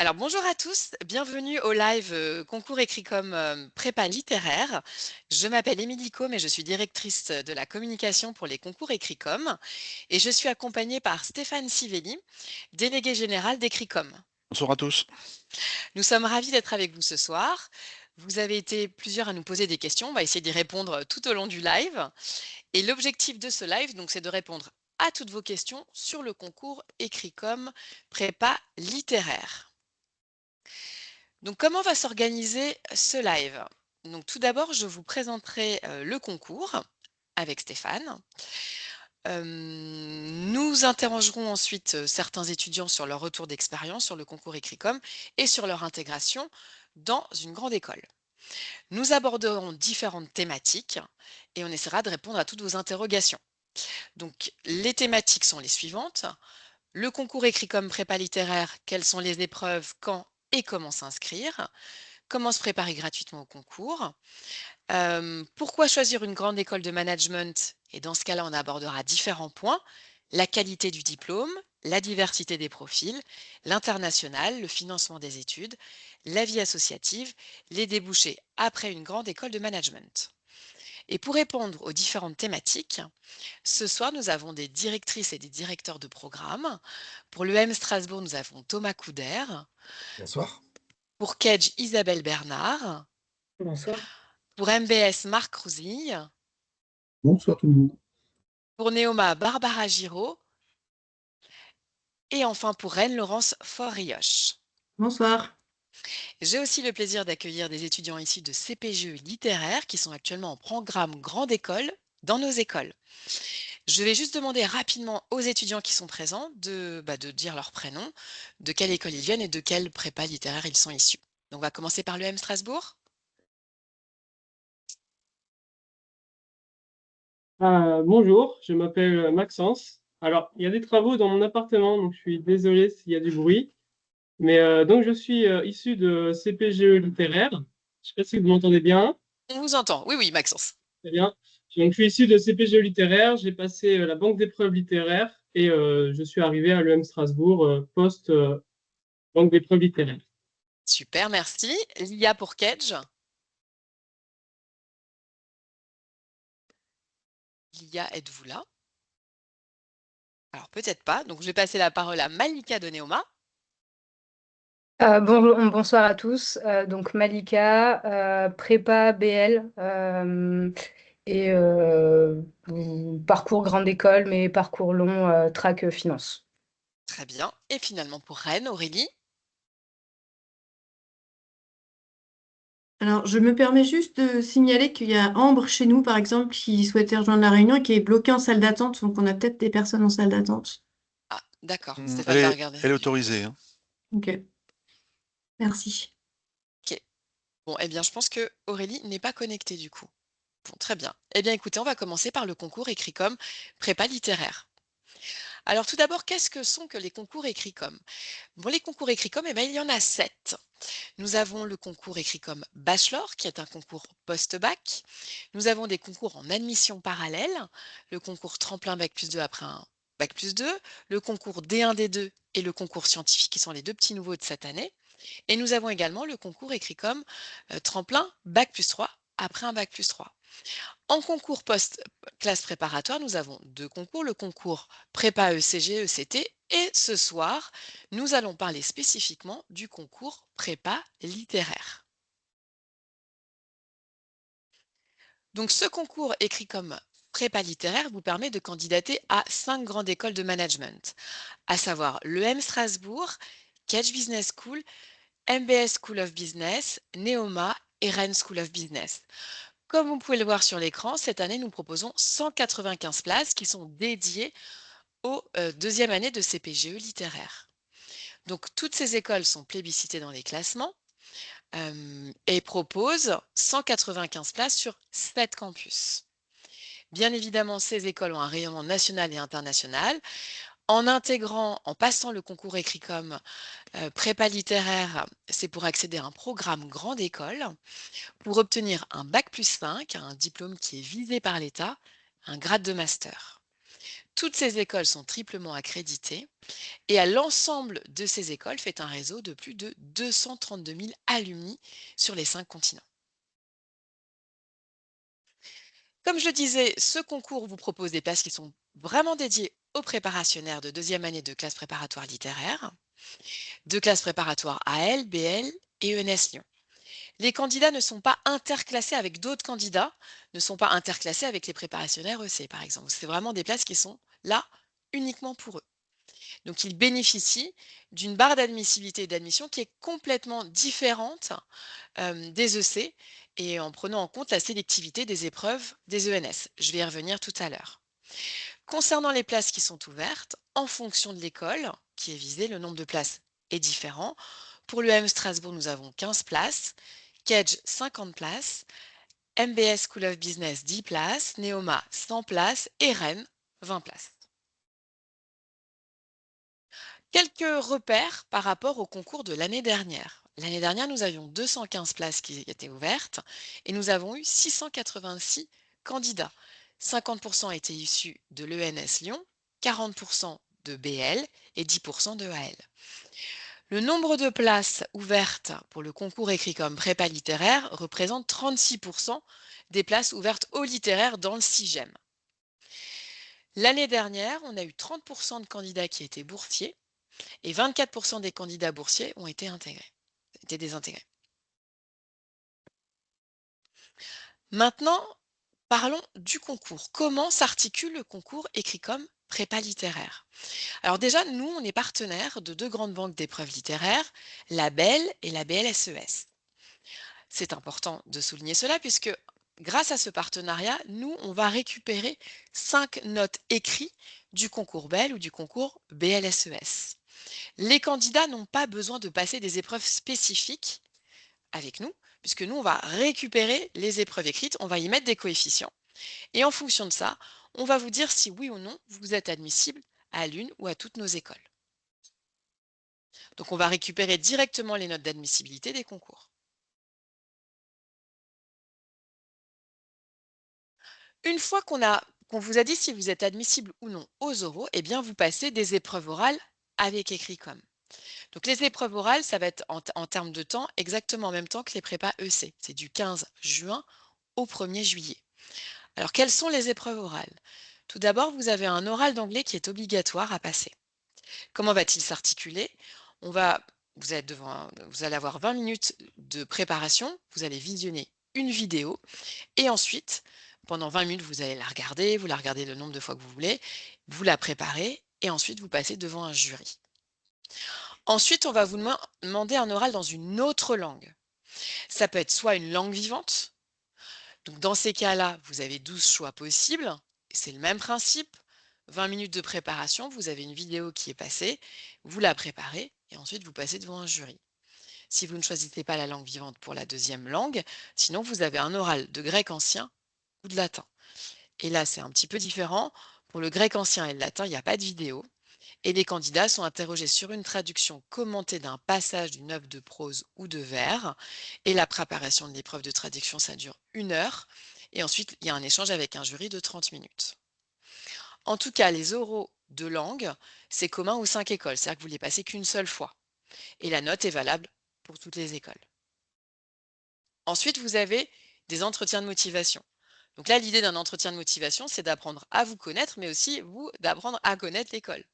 Alors bonjour à tous, bienvenue au live concours Écrit-Com prépa littéraire. Je m'appelle Émilie Combe et je suis directrice de la communication pour les concours Écrit-Com et je suis accompagnée par Stéphane Sivelli, délégué général d'Écrit-Com. Bonsoir à tous. Nous sommes ravis d'être avec vous ce soir. Vous avez été plusieurs à nous poser des questions, on va essayer d'y répondre tout au long du live. Et l'objectif de ce live, donc, c'est de répondre à toutes vos questions sur le concours Écrit-Com prépa littéraire. Donc, comment va s'organiser ce live? Donc, tout d'abord, je vous présenterai le concours avec Stéphane. Nous interrogerons ensuite certains étudiants sur leur retour d'expérience sur le concours Écrit-Com et sur leur intégration dans une grande école. Nous aborderons différentes thématiques et on essaiera de répondre à toutes vos interrogations. Donc, les thématiques sont les suivantes. Le concours Écrit-Com prépa littéraire, quelles sont les épreuves, quand et comment s'inscrire? Comment se préparer gratuitement au concours? Pourquoi choisir une grande école de management? Et dans ce cas-là, on abordera différents points. La qualité du diplôme, la diversité des profils, l'international, le financement des études, la vie associative, les débouchés après une grande école de management. Et pour répondre aux différentes thématiques, ce soir, nous avons des directrices et des directeurs de programme. Pour l'EM Strasbourg, nous avons Thomas Couder. Bonsoir. Pour Kedge, Isabelle Bernard. Bonsoir. Pour MBS, Marc Rousille. Bonsoir tout le monde. Pour Neoma, Barbara Giraud. Et enfin pour Rennes, Laurence Forrioche. Bonsoir. J'ai aussi le plaisir d'accueillir des étudiants issus de CPGE littéraire qui sont actuellement en programme grande école dans nos écoles. Je vais juste demander rapidement aux étudiants qui sont présents de dire leur prénom, de quelle école ils viennent et de quelle prépa littéraire ils sont issus. Donc on va commencer par l'EM Strasbourg. Bonjour, je m'appelle Maxence. Alors, il y a des travaux dans mon appartement, donc je suis désolé s'il y a du bruit. Mais donc, je suis issu de CPGE littéraire. Je ne sais pas si vous m'entendez bien. On vous entend. Oui, oui, Maxence. Très bien. Donc, je suis issu de CPGE littéraire. J'ai passé la banque d'épreuves littéraires et je suis arrivé à l'EM Strasbourg post-banque d'épreuves littéraires. Super, merci. Lia pour Kedge. Lia, êtes-vous là? Alors peut-être pas. Donc je vais passer la parole à Malika de Neoma. Bonsoir à tous. Donc Malika, prépa BL et parcours grande école, mais parcours long, track finance. Très bien. Et finalement pour Rennes, Aurélie. Alors, je me permets juste de signaler qu'il y a Ambre chez nous, par exemple, qui souhaitait rejoindre la réunion et qui est bloquée en salle d'attente. Donc, on a peut-être des personnes en salle d'attente. Ah, d'accord. Elle Stéphane va est, regarder. elle est autorisée, hein. Ok. Merci. Ok. Bon, eh bien, je pense que Aurélie n'est pas connectée du coup. Bon, très bien. Eh bien, écoutez, on va commencer par le concours Écrit-Com prépa littéraire. Alors tout d'abord, qu'est-ce que sont que les concours Écrit-Com? Bon, les concours Écrit-Com, eh bien, il y en a 7. Nous avons le concours Écrit-Com Bachelor, qui est un concours post-bac. Nous avons des concours en admission parallèle, le concours Tremplin Bac+2 après un Bac+2, le concours D1, D2 et le concours scientifique, qui sont les deux petits nouveaux de cette année. Et nous avons également le concours Écrit-Com Tremplin Bac+3 après un Bac+3. En concours post-classe préparatoire, nous avons deux concours, le concours prépa ECG, ECT, et ce soir, nous allons parler spécifiquement du concours prépa littéraire. Donc ce concours Écrit-Com prépa littéraire vous permet de candidater à 5 grandes écoles de management, à savoir l'EM Strasbourg, Kedge Business School, MBS School of Business, Neoma et Rennes School of Business. Comme vous pouvez le voir sur l'écran, cette année, nous proposons 195 places qui sont dédiées aux deuxième année de CPGE littéraire. Donc, toutes ces écoles sont plébiscitées dans les classements et proposent 195 places sur 7 campus. Bien évidemment, ces écoles ont un rayonnement national et international. En passant le concours Écrit-Com prépa littéraire, c'est pour accéder à un programme grande école, pour obtenir un Bac+5, un diplôme qui est visé par l'État, un grade de master. Toutes ces écoles sont triplement accréditées et à l'ensemble de ces écoles fait un réseau de plus de 232 000 alumni sur les 5 continents. Comme je le disais, ce concours vous propose des places qui sont vraiment dédiées aux préparationnaires de deuxième année de classe préparatoire littéraire, de classe préparatoire AL, BL et ENS Lyon. Les candidats ne sont pas interclassés avec d'autres candidats, ne sont pas interclassés avec les préparationnaires EC, par exemple. C'est vraiment des places qui sont là uniquement pour eux. Donc, ils bénéficient d'une barre d'admissibilité et d'admission qui est complètement différente des EC et en prenant en compte la sélectivité des épreuves des ENS. Je vais y revenir tout à l'heure. Concernant les places qui sont ouvertes, en fonction de l'école qui est visée, le nombre de places est différent. Pour l'UAM Strasbourg, nous avons 15 places, Kedge 50 places, MBS School of Business 10 places, Neoma 100 places et Rennes 20 places. Quelques repères par rapport au concours de l'année dernière. L'année dernière, nous avions 215 places qui étaient ouvertes et nous avons eu 686 candidats. 50% étaient issus de l'ENS Lyon, 40% de BL et 10% de AL. Le nombre de places ouvertes pour le concours écrit comme prépa littéraire représente 36% des places ouvertes au littéraire dans le 6e. L'année dernière, on a eu 30% de candidats qui étaient boursiers et 24% des candidats boursiers ont été désintégrés. Maintenant, parlons du concours. Comment s'articule le concours écrit comme prépa littéraire? Alors déjà, nous, on est partenaire de 2 grandes banques d'épreuves littéraires, la BEL et la BLSES. C'est important de souligner cela puisque grâce à ce partenariat, nous, on va récupérer 5 notes écrites du concours BEL ou du concours BLSES. Les candidats n'ont pas besoin de passer des épreuves spécifiques avec nous, puisque nous, on va récupérer les épreuves écrites, on va y mettre des coefficients. Et en fonction de ça, on va vous dire si oui ou non, vous êtes admissible à l'une ou à toutes nos écoles. Donc, on va récupérer directement les notes d'admissibilité des concours. Une fois qu'on vous a dit si vous êtes admissible ou non aux oraux, eh bien, vous passez des épreuves orales avec écrit comme. Donc les épreuves orales, ça va être en termes de temps exactement en même temps que les prépas EC. C'est du 15 juin au 1er juillet. Alors quelles sont les épreuves orales? Tout d'abord, vous avez un oral d'anglais qui est obligatoire à passer. Comment va-t-il s'articuler? Vous allez avoir 20 minutes de préparation, vous allez visionner une vidéo et ensuite, pendant 20 minutes, vous allez vous la regardez le nombre de fois que vous voulez, vous la préparez et ensuite vous passez devant un jury. Ensuite, on va vous demander un oral dans une autre langue. Ça peut être soit une langue vivante, donc dans ces cas-là, vous avez 12 choix possibles, c'est le même principe, 20 minutes de préparation, vous avez une vidéo qui est passée, vous la préparez et ensuite vous passez devant un jury. Si vous ne choisissez pas la langue vivante pour la deuxième langue, sinon vous avez un oral de grec ancien ou de latin. Et là, c'est un petit peu différent. Pour le grec ancien et le latin, il n'y a pas de vidéo. Et les candidats sont interrogés sur une traduction commentée d'un passage d'une œuvre de prose ou de vers. Et la préparation de l'épreuve de traduction, ça dure 1 heure. Et ensuite, il y a un échange avec un jury de 30 minutes. En tout cas, les oraux de langue, c'est commun aux 5 écoles. C'est-à-dire que vous ne les passez qu'une seule fois. Et la note est valable pour toutes les écoles. Ensuite, vous avez des entretiens de motivation. Donc là, l'idée d'un entretien de motivation, c'est d'apprendre à vous connaître, mais aussi, vous, d'apprendre à connaître l'école.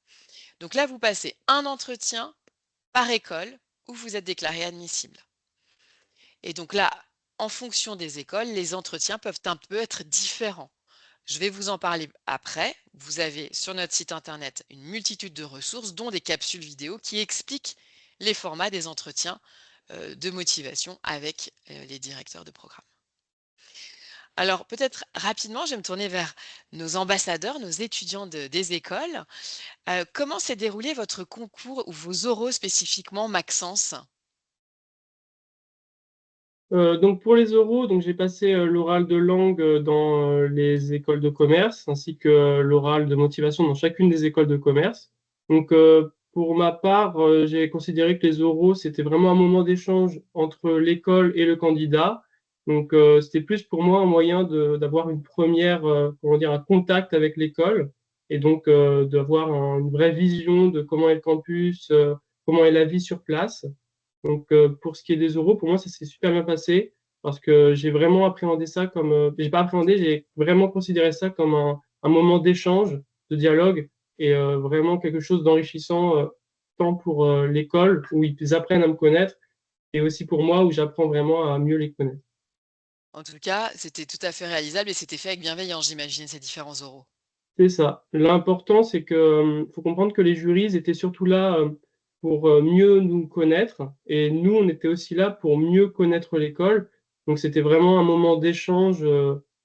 Donc là, vous passez un entretien par école où vous êtes déclaré admissible. Et donc là, en fonction des écoles, les entretiens peuvent un peu être différents. Je vais vous en parler après. Vous avez sur notre site internet une multitude de ressources, dont des capsules vidéo qui expliquent les formats des entretiens de motivation avec les directeurs de programme. Alors peut-être rapidement, je vais me tourner vers nos ambassadeurs, nos étudiants des écoles. Comment s'est déroulé votre concours ou vos oraux spécifiquement, Maxence? Donc pour les oraux, donc j'ai passé l'oral de langue dans les écoles de commerce, ainsi que l'oral de motivation dans chacune des écoles de commerce. Donc pour ma part, j'ai considéré que les oraux, c'était vraiment un moment d'échange entre l'école et le candidat. Donc c'était plus pour moi un moyen d'avoir une première, comment dire, un contact avec l'école. et donc d'avoir une vraie vision de comment est le campus, comment est la vie sur place. Donc pour ce qui est des oraux, pour moi, ça s'est super bien passé parce que j'ai vraiment appréhendé ça comme, j'ai pas appréhendé, j'ai vraiment considéré ça comme un moment d'échange, de dialogue et vraiment quelque chose d'enrichissant tant pour l'école où ils apprennent à me connaître et aussi pour moi où j'apprends vraiment à mieux les connaître. En tout cas, c'était tout à fait réalisable et c'était fait avec bienveillance, j'imagine, ces différents oraux. C'est ça. L'important, c'est que faut comprendre que les jurys étaient surtout là pour mieux nous connaître et nous, on était aussi là pour mieux connaître l'école. Donc, c'était vraiment un moment d'échange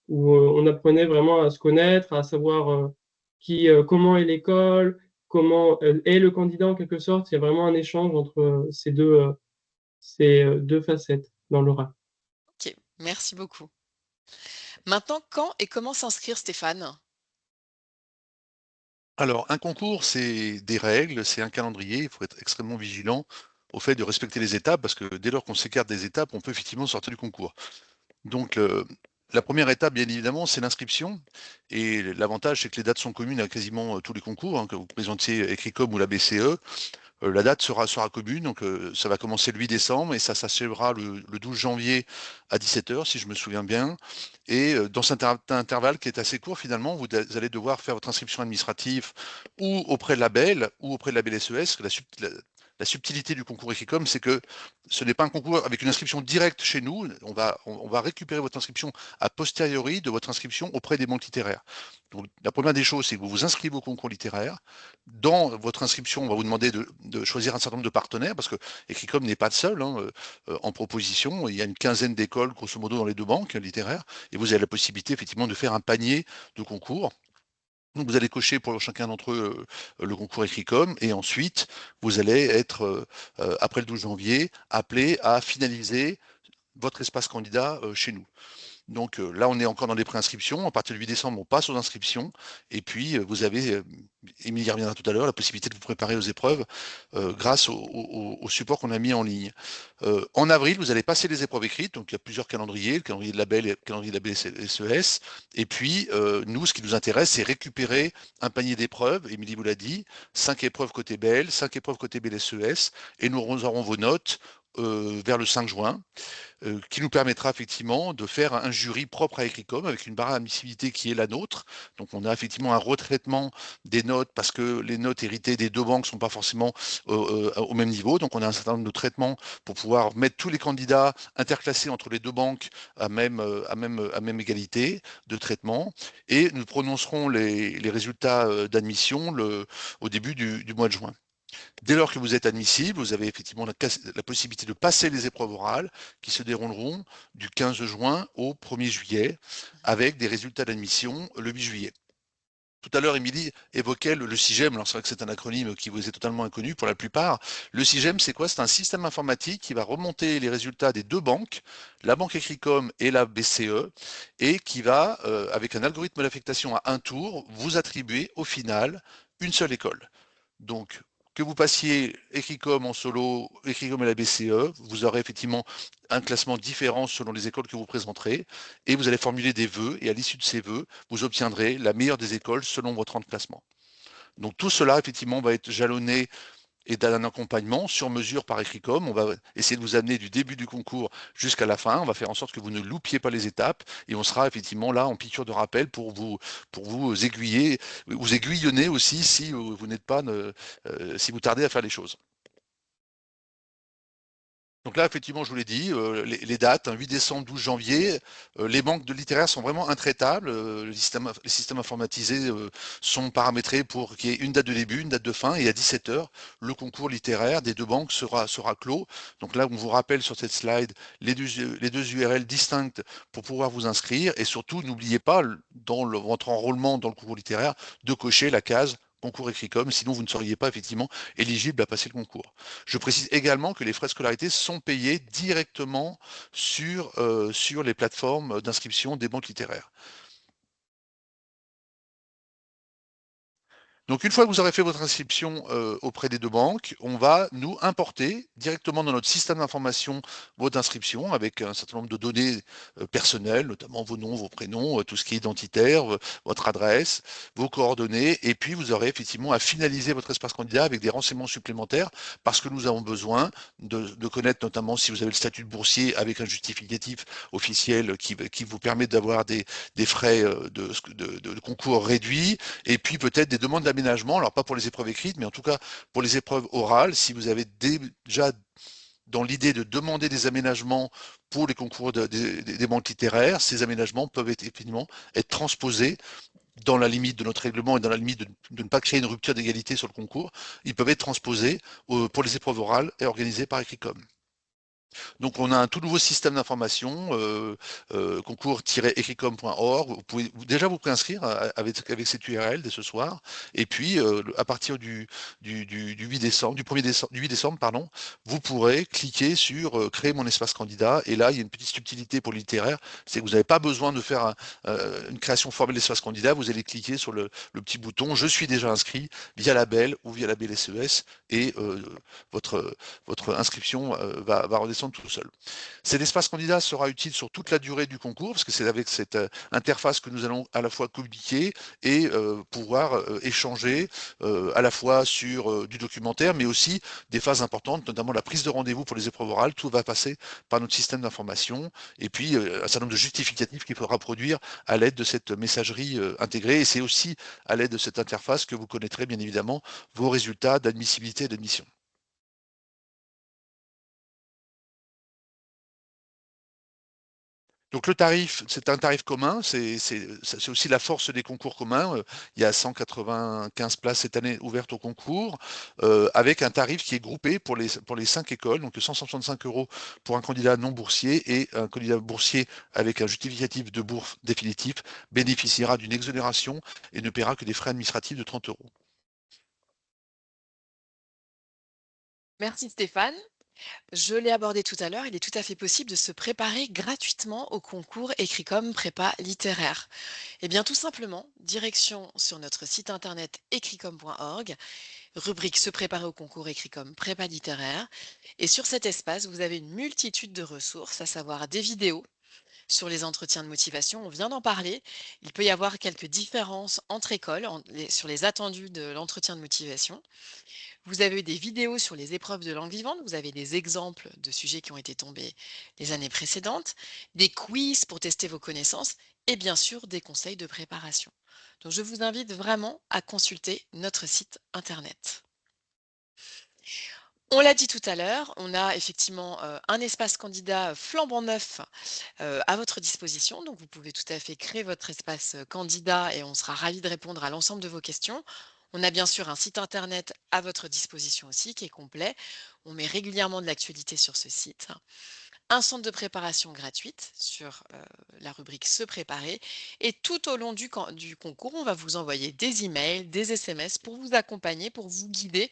où on apprenait vraiment à se connaître, à savoir comment est l'école, comment est le candidat en quelque sorte. Il y a vraiment un échange entre ces deux facettes dans l'oral. Ok, merci beaucoup. Maintenant, quand et comment s'inscrire, Stéphane? Alors, un concours, c'est des règles, c'est un calendrier. Il faut être extrêmement vigilant au fait de respecter les étapes, parce que dès lors qu'on s'écarte des étapes, on peut effectivement sortir du concours. Donc, la première étape, bien évidemment, c'est l'inscription. Et l'avantage, c'est que les dates sont communes à quasiment tous les concours, hein, que vous présentiez Ecricom ou la BCE. La date sera commune, donc ça va commencer le 8 décembre et ça s'achèvera le 12 janvier à 17h, si je me souviens bien. Et dans cet intervalle qui est assez court, finalement, vous allez devoir faire votre inscription administrative ou auprès de la BEL ou auprès de la BLSES. La subtilité du concours Ecricom, c'est que ce n'est pas un concours avec une inscription directe chez nous. On va récupérer votre inscription a posteriori de votre inscription auprès des banques littéraires. Donc, la première des choses, c'est que vous vous inscrivez au concours littéraire. Dans votre inscription, on va vous demander de choisir un certain nombre de partenaires, parce que Ecricom n'est pas le seul hein, en proposition. Il y a une quinzaine d'écoles, grosso modo, dans les deux banques littéraires, et vous avez la possibilité, effectivement, de faire un panier de concours. Donc vous allez cocher pour chacun d'entre eux le concours Ecricom, et ensuite, vous allez être, après le 12 janvier, appelé à finaliser votre espace candidat chez nous. Donc là, on est encore dans les préinscriptions. À partir du 8 décembre, on passe aux inscriptions. Et puis, vous avez, Émilie y reviendra tout à l'heure, la possibilité de vous préparer aux épreuves grâce au support qu'on a mis en ligne. En avril, vous allez passer les épreuves écrites. Donc, il y a plusieurs calendriers, le calendrier de la BEL et le calendrier de la BSES. Et puis, nous, ce qui nous intéresse, c'est récupérer un panier d'épreuves. Émilie vous l'a dit, 5 épreuves côté BEL, 5 épreuves côté BLSES. Et nous aurons vos notes vers le 5 juin. Qui nous permettra effectivement de faire un jury propre à Ecricom avec une barre d'admissibilité qui est la nôtre. Donc on a effectivement un retraitement des notes parce que les notes héritées des deux banques ne sont pas forcément au même niveau. Donc on a un certain nombre de traitements pour pouvoir mettre tous les candidats interclassés entre les deux banques à même égalité de traitement. Et nous prononcerons les résultats d'admission au début du mois de juin. Dès lors que vous êtes admissible, vous avez effectivement la possibilité de passer les épreuves orales qui se dérouleront du 15 juin au 1er juillet avec des résultats d'admission le 8 juillet. Tout à l'heure, Émilie évoquait le SIGEM. Alors, c'est vrai que c'est un acronyme qui vous est totalement inconnu pour la plupart. Le SIGEM, c'est quoi? C'est un système informatique qui va remonter les résultats des deux banques, la banque Ecricom et la BCE, et qui va, avec un algorithme d'affectation à un tour, vous attribuer au final une seule école. Donc, que vous passiez Ecricom en solo, Ecricom et la BCE, vous aurez effectivement un classement différent selon les écoles que vous présenterez, et vous allez formuler des vœux, et à l'issue de ces vœux, vous obtiendrez la meilleure des écoles selon votre rang de classement. Donc tout cela, effectivement, va être jalonné et d'un accompagnement sur mesure par Ecricom. On va essayer de vous amener du début du concours jusqu'à la fin. On va faire en sorte que vous ne loupiez pas les étapes et on sera effectivement là en piqûre de rappel pour vous aiguiller, vous aiguillonner aussi si vous n'êtes pas, si vous tardez à faire les choses. Donc là, effectivement, je vous l'ai dit, les dates, 8 décembre, 12 janvier, les banques de littéraires sont vraiment intraitables. Les systèmes informatisés sont paramétrés pour qu'il y ait une date de début, une date de fin, et à 17h, le concours littéraire des deux banques sera clos. Donc là, on vous rappelle sur cette slide les deux URL distinctes pour pouvoir vous inscrire, et surtout, n'oubliez pas, dans votre enrôlement dans le concours littéraire, de cocher la case concours Ecricom, sinon vous ne seriez pas effectivement éligible à passer le concours. Je précise également que les frais de scolarité sont payés directement sur les plateformes d'inscription des banques littéraires. Donc, une fois que vous aurez fait votre inscription auprès des deux banques, on va nous importer directement dans notre système d'information votre inscription avec un certain nombre de données personnelles, notamment vos noms, vos prénoms, tout ce qui est identitaire, votre adresse, vos coordonnées, et puis vous aurez effectivement à finaliser votre espace candidat avec des renseignements supplémentaires parce que nous avons besoin de connaître notamment si vous avez le statut de boursier avec un justificatif officiel qui vous permet d'avoir des frais de concours réduits, et puis peut-être des demandes d'aménagement, alors pas pour les épreuves écrites, mais en tout cas pour les épreuves orales, si vous avez déjà dans l'idée de demander des aménagements pour les concours des banques littéraires, ces aménagements peuvent effectivement être transposés dans la limite de notre règlement et dans la limite de ne pas créer une rupture d'égalité sur le concours. Ils peuvent être transposés pour les épreuves orales et organisées par ECRICOM. Donc on a un tout nouveau système d'information, concours-ecricom.org. Vous pouvez déjà vous préinscrire avec cette URL dès ce soir. Et puis à partir du 8 décembre, du 8 décembre, pardon, vous pourrez cliquer sur créer mon espace candidat. Et là, il y a une petite subtilité pour le littéraire, c'est que vous n'avez pas besoin de faire une création formelle d'espace candidat. Vous allez cliquer sur le petit bouton Je suis déjà inscrit via Label ou via Label SES, et votre inscription va redescendre tout seul. Cet espace candidat sera utile sur toute la durée du concours, parce que c'est avec cette interface que nous allons à la fois communiquer et pouvoir échanger à la fois sur du documentaire, mais aussi des phases importantes, notamment la prise de rendez-vous pour les épreuves orales. Tout va passer par notre système d'information, et puis un certain nombre de justificatifs qu'il faudra produire à l'aide de cette messagerie intégrée. Et c'est aussi à l'aide de cette interface que vous connaîtrez bien évidemment vos résultats d'admissibilité et d'admission. Donc le tarif, c'est un tarif commun, c'est aussi la force des concours communs. Il y a 195 places cette année ouvertes au concours, avec un tarif qui est groupé pour les 5 écoles, donc 165 € pour un candidat non boursier, et un candidat boursier avec un justificatif de bourse définitif bénéficiera d'une exonération et ne paiera que des frais administratifs de 30 €. Merci Stéphane. Je l'ai abordé tout à l'heure, il est tout à fait possible de se préparer gratuitement au concours ECRICOM Prépa littéraire. Eh bien, tout simplement, direction sur notre site internet ecricom.org, rubrique Se préparer au concours ECRICOM Prépa littéraire. Et sur cet espace, vous avez une multitude de ressources, à savoir des vidéos sur les entretiens de motivation. On vient d'en parler. Il peut y avoir quelques différences entre écoles sur les attendus de l'entretien de motivation. Vous avez des vidéos sur les épreuves de langue vivante, vous avez des exemples de sujets qui ont été tombés les années précédentes, des quiz pour tester vos connaissances et bien sûr des conseils de préparation. Donc je vous invite vraiment à consulter notre site internet. On l'a dit tout à l'heure, on a effectivement un espace candidat flambant neuf à votre disposition. Donc vous pouvez tout à fait créer votre espace candidat et on sera ravis de répondre à l'ensemble de vos questions. On a bien sûr un site internet à votre disposition aussi qui est complet. On met régulièrement de l'actualité sur ce site. Un centre de préparation gratuite sur la rubrique Se préparer. Et tout au long du concours, on va vous envoyer des emails, des SMS pour vous accompagner, pour vous guider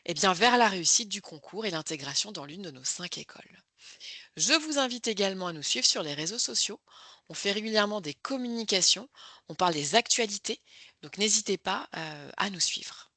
vers la réussite du concours et l'intégration dans l'une de nos 5 écoles. Je vous invite également à nous suivre sur les réseaux sociaux. On fait régulièrement des communications, on parle des actualités, donc n'hésitez pas à nous suivre.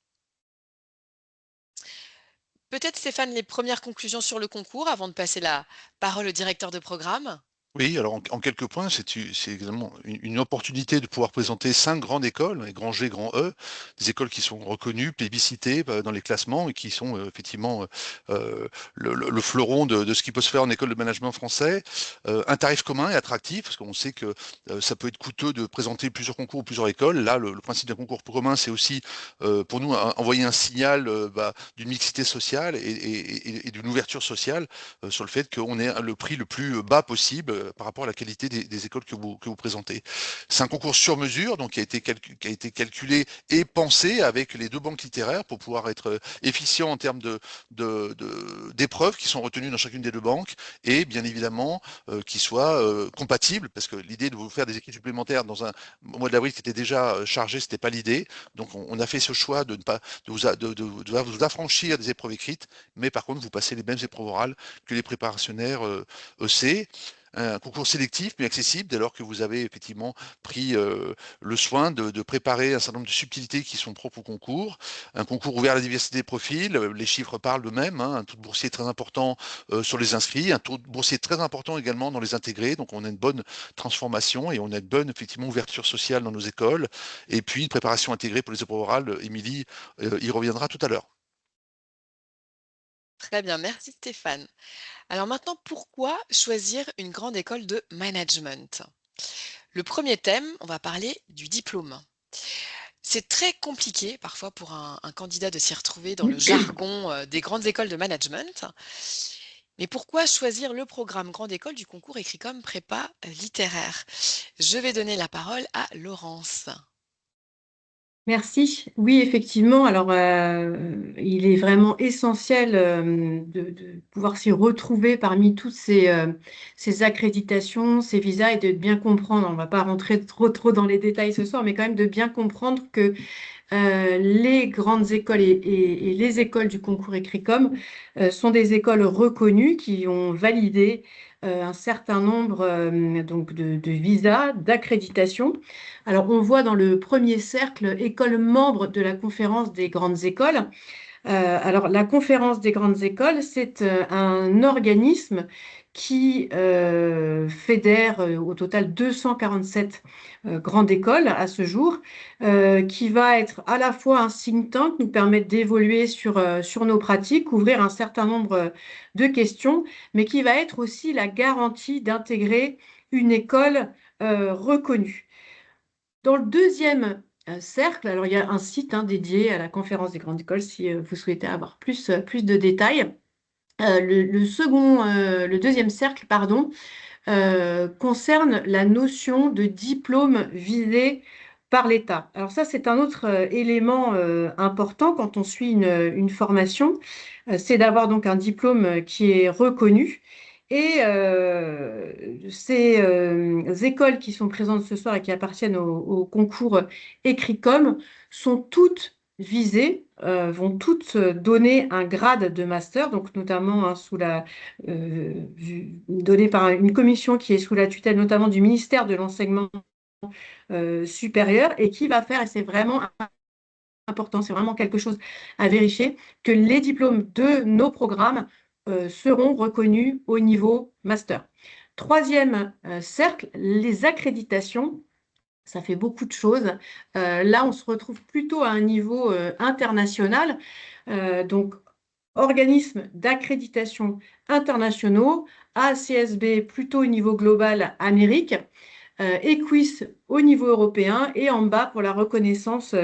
Peut-être Stéphane, les premières conclusions sur le concours avant de passer la parole au directeur de programme. Oui, alors en quelques points, c'est également une opportunité de pouvoir présenter 5 grandes écoles, grand G, grand E, des écoles qui sont reconnues, plébiscitées dans les classements et qui sont effectivement le fleuron de ce qui peut se faire en école de management français. Un tarif commun et attractif, parce qu'on sait que ça peut être coûteux de présenter plusieurs concours ou plusieurs écoles. Là, le principe d'un concours commun, c'est aussi pour nous envoyer un signal d'une mixité sociale et d'une ouverture sociale sur le fait qu'on ait le prix le plus bas possible par rapport à la qualité des écoles que vous présentez. C'est un concours sur mesure, donc qui a été calculé et pensé avec les 2 banques littéraires pour pouvoir être efficient en termes d'épreuves qui sont retenues dans chacune des 2 banques, et bien évidemment qui soient compatibles, parce que l'idée de vous faire des écrits supplémentaires dans un mois d'avril qui était déjà chargé, c'était pas l'idée. Donc on a fait ce choix de ne pas de vous affranchir des épreuves écrites, mais par contre vous passez les mêmes épreuves orales que les préparationnaires EC. un concours sélectif mais accessible dès lors que vous avez effectivement pris le soin de préparer un certain nombre de subtilités qui sont propres au concours. Un concours ouvert à la diversité des profils, les chiffres parlent d'eux-mêmes, hein, un taux de boursier très important sur les inscrits, un taux de boursier très important également dans les intégrés, donc on a une bonne transformation et on a une bonne effectivement ouverture sociale dans nos écoles, et puis une préparation intégrée pour les épreuves orales. Émilie y reviendra tout à l'heure. Très bien, merci Stéphane. Alors maintenant, pourquoi choisir une grande école de management? Le premier thème, on va parler du diplôme. C'est très compliqué parfois pour un candidat de s'y retrouver dans le jargon des grandes écoles de management. Mais pourquoi choisir le programme grande école du concours écrit comme prépa littéraire? Je vais donner la parole à Laurence. Merci. Oui, effectivement. Alors, il est vraiment essentiel de pouvoir s'y retrouver parmi toutes ces accréditations, ces visas et de bien comprendre. On ne va pas rentrer trop dans les détails ce soir, mais quand même de bien comprendre que les grandes écoles et les écoles du concours Écricom sont des écoles reconnues qui ont validé un certain nombre donc de visas, d'accréditation. Alors, on voit dans le premier cercle écoles membres de la conférence des grandes écoles. Alors, la conférence des grandes écoles, c'est un organisme qui fédère au total 247 grandes écoles à ce jour, qui va être à la fois un think tank, nous permettre d'évoluer sur nos pratiques, couvrir un certain nombre de questions, mais qui va être aussi la garantie d'intégrer une école reconnue. Dans le deuxième cercle, alors il y a un site dédié à la conférence des grandes écoles si vous souhaitez avoir plus de détails. Le deuxième cercle, pardon, concerne la notion de diplôme visé par l'État. Alors ça, c'est un autre élément important quand on suit une formation, c'est d'avoir donc un diplôme qui est reconnu. Et ces écoles qui sont présentes ce soir et qui appartiennent au concours Écricom sont toutes visées, vont toutes donner un grade de master, donc notamment sous la donné par une commission qui est sous la tutelle notamment du ministère de l'Enseignement supérieur et qui va faire, et c'est vraiment important, c'est vraiment quelque chose à vérifier, que les diplômes de nos programmes seront reconnus au niveau master. Troisième cercle, les accréditations. Ça fait beaucoup de choses. Là, on se retrouve plutôt à un niveau international. Donc, organismes d'accréditation internationaux, ACSB plutôt au niveau global Amérique, EQUIS au niveau européen et en bas pour la reconnaissance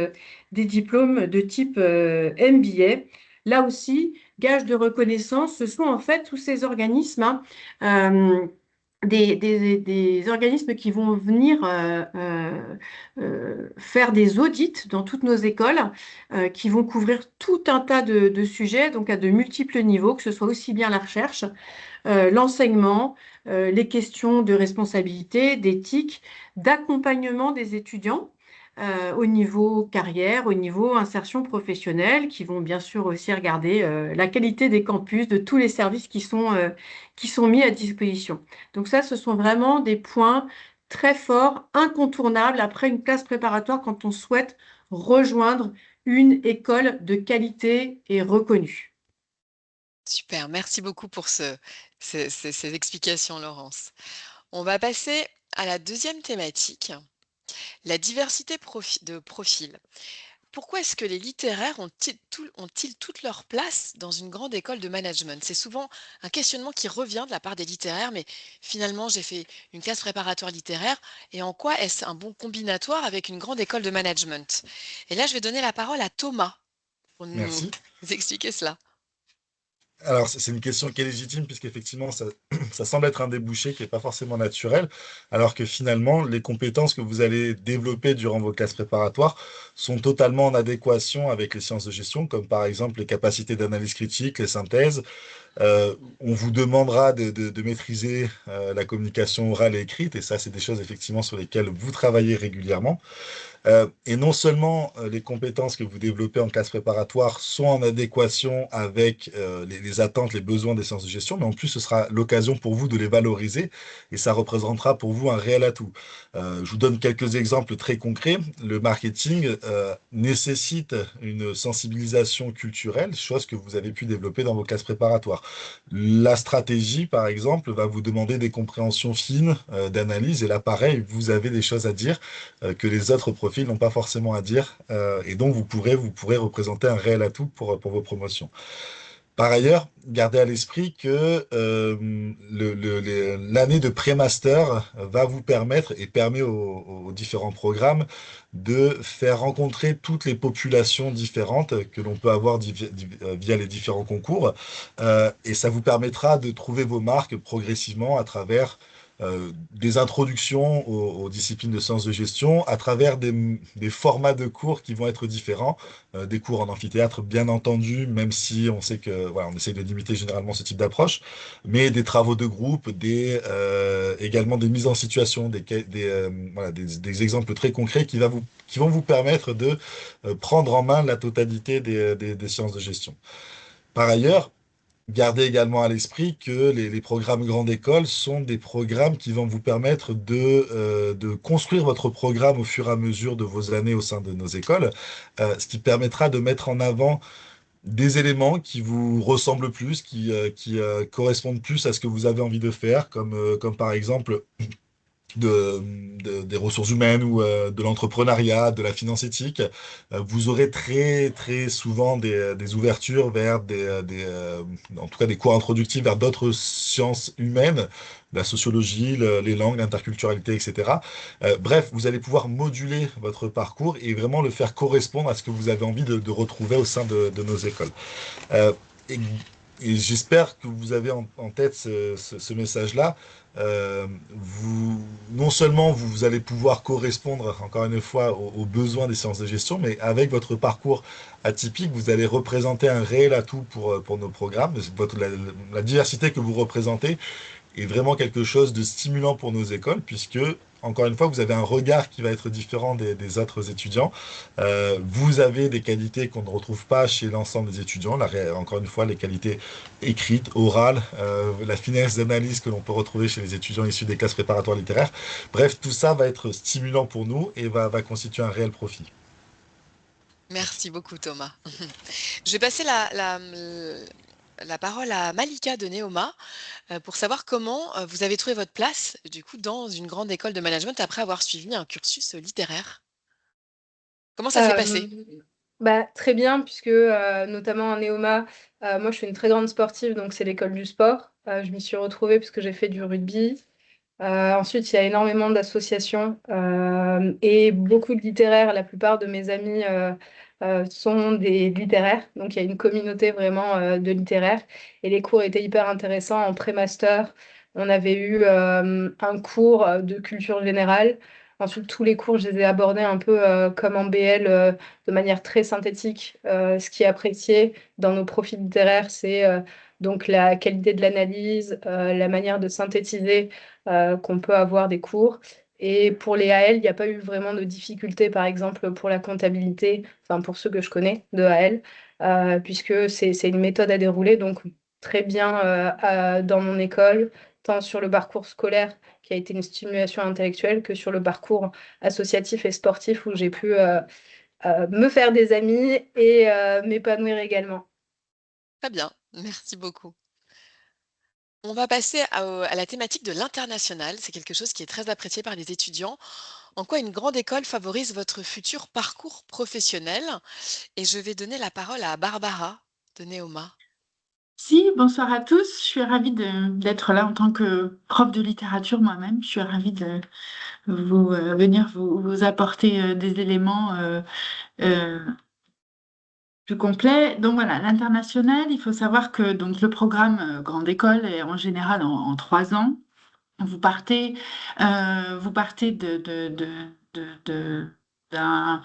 des diplômes de type MBA. Là aussi, gage de reconnaissance, ce sont en fait tous ces organismes, des organismes qui vont venir faire des audits dans toutes nos écoles, qui vont couvrir tout un tas de sujets, donc à de multiples niveaux, que ce soit aussi bien la recherche, l'enseignement, les questions de responsabilité, d'éthique, d'accompagnement des étudiants au niveau carrière, au niveau insertion professionnelle, qui vont bien sûr aussi regarder la qualité des campus, de tous les services qui sont mis à disposition. Donc ça, ce sont vraiment des points très forts, incontournables après une classe préparatoire quand on souhaite rejoindre une école de qualité et reconnue. Super, merci beaucoup pour ces explications, Laurence. On va passer à la deuxième thématique, la diversité de profils. Pourquoi est-ce que les littéraires ont-ils toute leur place dans une grande école de management? C'est souvent un questionnement qui revient de la part des littéraires, mais finalement, j'ai fait une classe préparatoire littéraire, et en quoi est-ce un bon combinatoire avec une grande école de management? Et là, je vais donner la parole à Thomas pour nous Merci. expliquer cela. Alors, c'est une question qui est légitime, puisqu'effectivement, ça, ça semble être un débouché qui n'est pas forcément naturel, alors que finalement, les compétences que vous allez développer durant vos classes préparatoires sont totalement en adéquation avec les sciences de gestion, comme par exemple les capacités d'analyse critique, les synthèses, On vous demandera de maîtriser la communication orale et écrite, et ça, c'est des choses effectivement sur lesquelles vous travaillez régulièrement. Et non seulement les compétences que vous développez en classe préparatoire sont en adéquation avec les attentes, les besoins des sciences de gestion, mais en plus ce sera l'occasion pour vous de les valoriser et ça représentera pour vous un réel atout. Je vous donne quelques exemples très concrets. Le marketing nécessite une sensibilisation culturelle, chose que vous avez pu développer dans vos classes préparatoires. La stratégie, par exemple, va vous demander des compréhensions fines d'analyse et là, pareil, vous avez des choses à dire que les autres profils n'ont pas forcément à dire, et donc vous pourrez représenter un réel atout pour vos promotions. Par ailleurs, gardez à l'esprit que l'année de pré-master va vous permettre et permet aux différents programmes de faire rencontrer toutes les populations différentes que l'on peut avoir via les différents concours. Et ça vous permettra de trouver vos marques progressivement à travers des introductions aux disciplines de sciences de gestion, à travers des formats de cours qui vont être différents, des cours en amphithéâtre, bien entendu, même si on sait que voilà, on essaye de limiter généralement ce type d'approche, mais des travaux de groupe, également des mises en situation, voilà, des exemples très concrets qui vont vous permettre de prendre en main la totalité des sciences de gestion. Par ailleurs, gardez également à l'esprit que les programmes grande école sont des programmes qui vont vous permettre de construire votre programme au fur et à mesure de vos années au sein de nos écoles, ce qui permettra de mettre en avant des éléments qui vous ressemblent plus, qui correspondent plus à ce que vous avez envie de faire, comme par exemple de, des ressources humaines ou de l'entrepreneuriat, de la finance éthique, vous aurez très très souvent des ouvertures vers en tout cas des cours introductifs vers d'autres sciences humaines, la sociologie, les langues, l'interculturalité, etc. Bref, vous allez pouvoir moduler votre parcours et vraiment le faire correspondre à ce que vous avez envie de retrouver au sein de nos écoles. Euh, et et j'espère que vous avez en tête ce message-là. Non seulement vous allez pouvoir correspondre, encore une fois, aux besoins des sciences de gestion, mais avec votre parcours atypique, vous allez représenter un réel atout pour nos programmes. La diversité que vous représentez est vraiment quelque chose de stimulant pour nos écoles, puisque, encore une fois, vous avez un regard qui va être différent des autres étudiants. Vous avez des qualités qu'on ne retrouve pas chez l'ensemble des étudiants. Encore une fois, les qualités écrites, orales, la finesse d'analyse que l'on peut retrouver chez les étudiants issus des classes préparatoires littéraires. Bref, tout ça va être stimulant pour nous et va constituer un réel profit. Merci beaucoup, Thomas. Je vais passer la parole à Malika de Neoma pour savoir comment vous avez trouvé votre place du coup dans une grande école de management après avoir suivi un cursus littéraire. Comment ça s'est passé? Très bien, puisque notamment en Neoma, moi je suis une très grande sportive, donc c'est l'école du sport. Je m'y suis retrouvée puisque j'ai fait du rugby. Ensuite, il y a énormément d'associations et beaucoup de littéraires. La plupart de mes amis sont des littéraires, donc il y a une communauté vraiment de littéraires. Et les cours étaient hyper intéressants. En pré-master, on avait eu un cours de culture générale. Ensuite, tous les cours, je les ai abordés un peu comme en BL, de manière très synthétique. Ce qui est apprécié dans nos profils littéraires, c'est donc la qualité de l'analyse, la manière de synthétiser qu'on peut avoir des cours. Et pour les AL, il n'y a pas eu vraiment de difficulté, par exemple, pour la comptabilité, enfin pour ceux que je connais de AL, puisque c'est une méthode à dérouler, donc très bien dans mon école, tant sur le parcours scolaire, qui a été une stimulation intellectuelle, que sur le parcours associatif et sportif, où j'ai pu me faire des amis et m'épanouir également. Très bien, merci beaucoup. On va passer à la thématique de l'international. C'est quelque chose qui est très apprécié par les étudiants. En quoi une grande école favorise votre futur parcours professionnel? Et je vais donner la parole à Barbara de Neoma. Si, bonsoir à tous. Je suis ravie d'être là en tant que prof de littérature moi-même. Je suis ravie de venir vous apporter des éléments euh, plus complets. Donc voilà, l'international, il faut savoir que donc, le programme Grande École est en général en 3 ans. Vous partez de d'un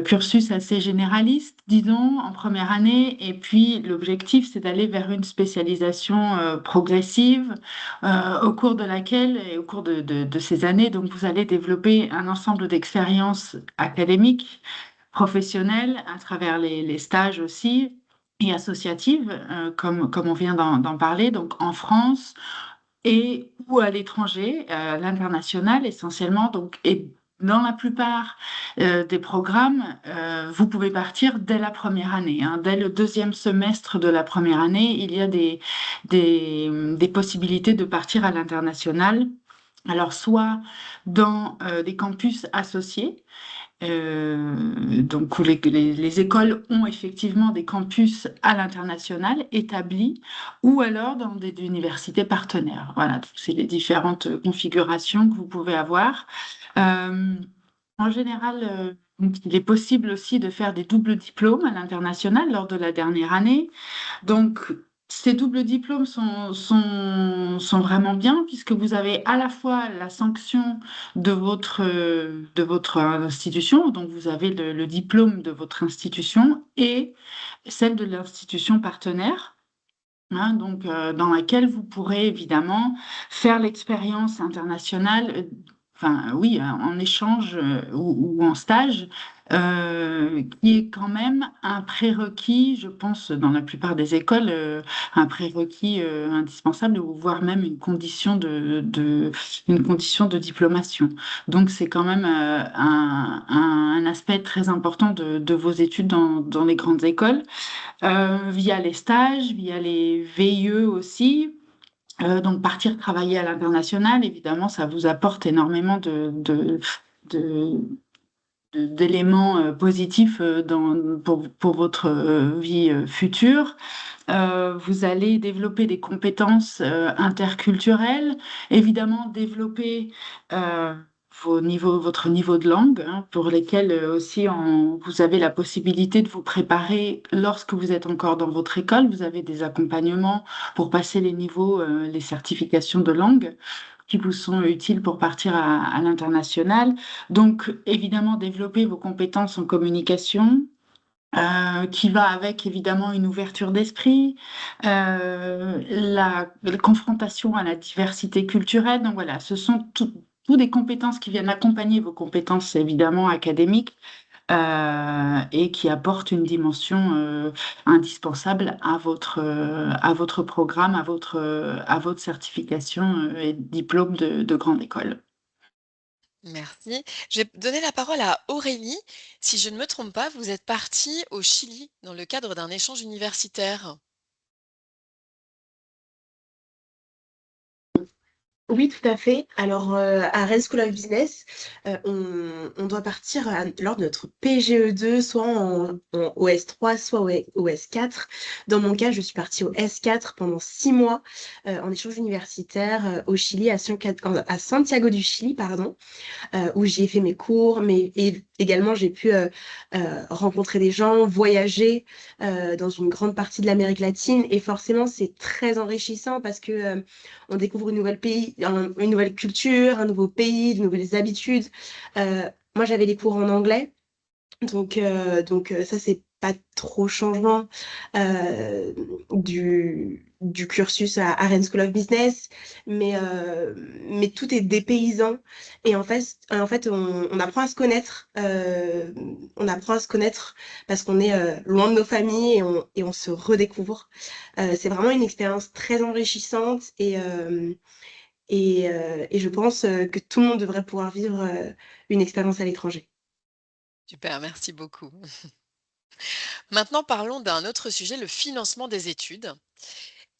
cursus assez généraliste, disons, en première année. Et puis, l'objectif, c'est d'aller vers une spécialisation progressive au cours de laquelle, et au cours de ces années, donc vous allez développer un ensemble d'expériences académiques, professionnelles, à travers les stages aussi, et associatives, comme on vient d'en parler, donc en France et ou à l'étranger, à l'international essentiellement. Donc, et dans la plupart des programmes, vous pouvez partir dès la première année, hein. Dès le deuxième semestre de la première année, il y a des possibilités de partir à l'international. Alors, soit dans des campus associés, donc où les écoles ont effectivement des campus à l'international établis, ou alors dans des universités partenaires. Voilà, c'est les différentes configurations que vous pouvez avoir. Euh, En général, donc, il est possible aussi de faire des doubles diplômes à l'international lors de la dernière année. Donc, ces doubles diplômes sont vraiment bien puisque vous avez à la fois la sanction de votre institution, donc vous avez le diplôme de votre institution et celle de l'institution partenaire. Hein, donc, dans laquelle vous pourrez évidemment faire l'expérience internationale, enfin oui, en échange ou en stage, qui est quand même un prérequis, je pense, dans la plupart des écoles, un prérequis indispensable, ou voire même une condition de diplomation. Donc, c'est quand même un aspect très important de vos études dans les grandes écoles via les stages, via les VIE aussi. Donc partir travailler à l'international, évidemment, ça vous apporte énormément de- d'éléments positifs pour votre vie future. Vous allez développer des compétences interculturelles, évidemment développer votre niveau de langue, hein, pour lesquels aussi vous avez la possibilité de vous préparer lorsque vous êtes encore dans votre école. Vous avez des accompagnements pour passer les niveaux, les certifications de langue qui vous sont utiles pour partir à l'international. Donc, évidemment, développer vos compétences en communication, qui va avec évidemment une ouverture d'esprit, la confrontation à la diversité culturelle. Donc voilà, ce sont toutes des compétences qui viennent accompagner vos compétences évidemment académiques et qui apportent une dimension indispensable à votre programme, à votre certification et diplôme de grande école. Merci. Je vais donner la parole à Aurélie. Si je ne me trompe pas, vous êtes partie au Chili dans le cadre d'un échange universitaire. Oui, tout à fait. Alors, à Rennes School of Business, on doit partir lors de notre PGE2, soit en OS3, soit au S4. Dans mon cas, je suis partie au S4 pendant 6 mois en échange universitaire au Chili, à Santiago du Chili, pardon, où j'y ai fait mes cours, mais également j'ai pu rencontrer des gens, voyager dans une grande partie de l'Amérique latine. Et forcément, c'est très enrichissant parce que on découvre une nouvelle culture, un nouveau pays, de nouvelles habitudes. Moi, j'avais les cours en anglais. Donc ça, c'est pas trop changeant euh, du cursus à Rennes School of Business, mais tout est dépaysant. Et en fait on apprend à se connaître. On apprend à se connaître parce qu'on est loin de nos familles et on se redécouvre. C'est vraiment une expérience très enrichissante et je pense que tout le monde devrait pouvoir vivre une expérience à l'étranger. Super, merci beaucoup. Maintenant, parlons d'un autre sujet, le financement des études.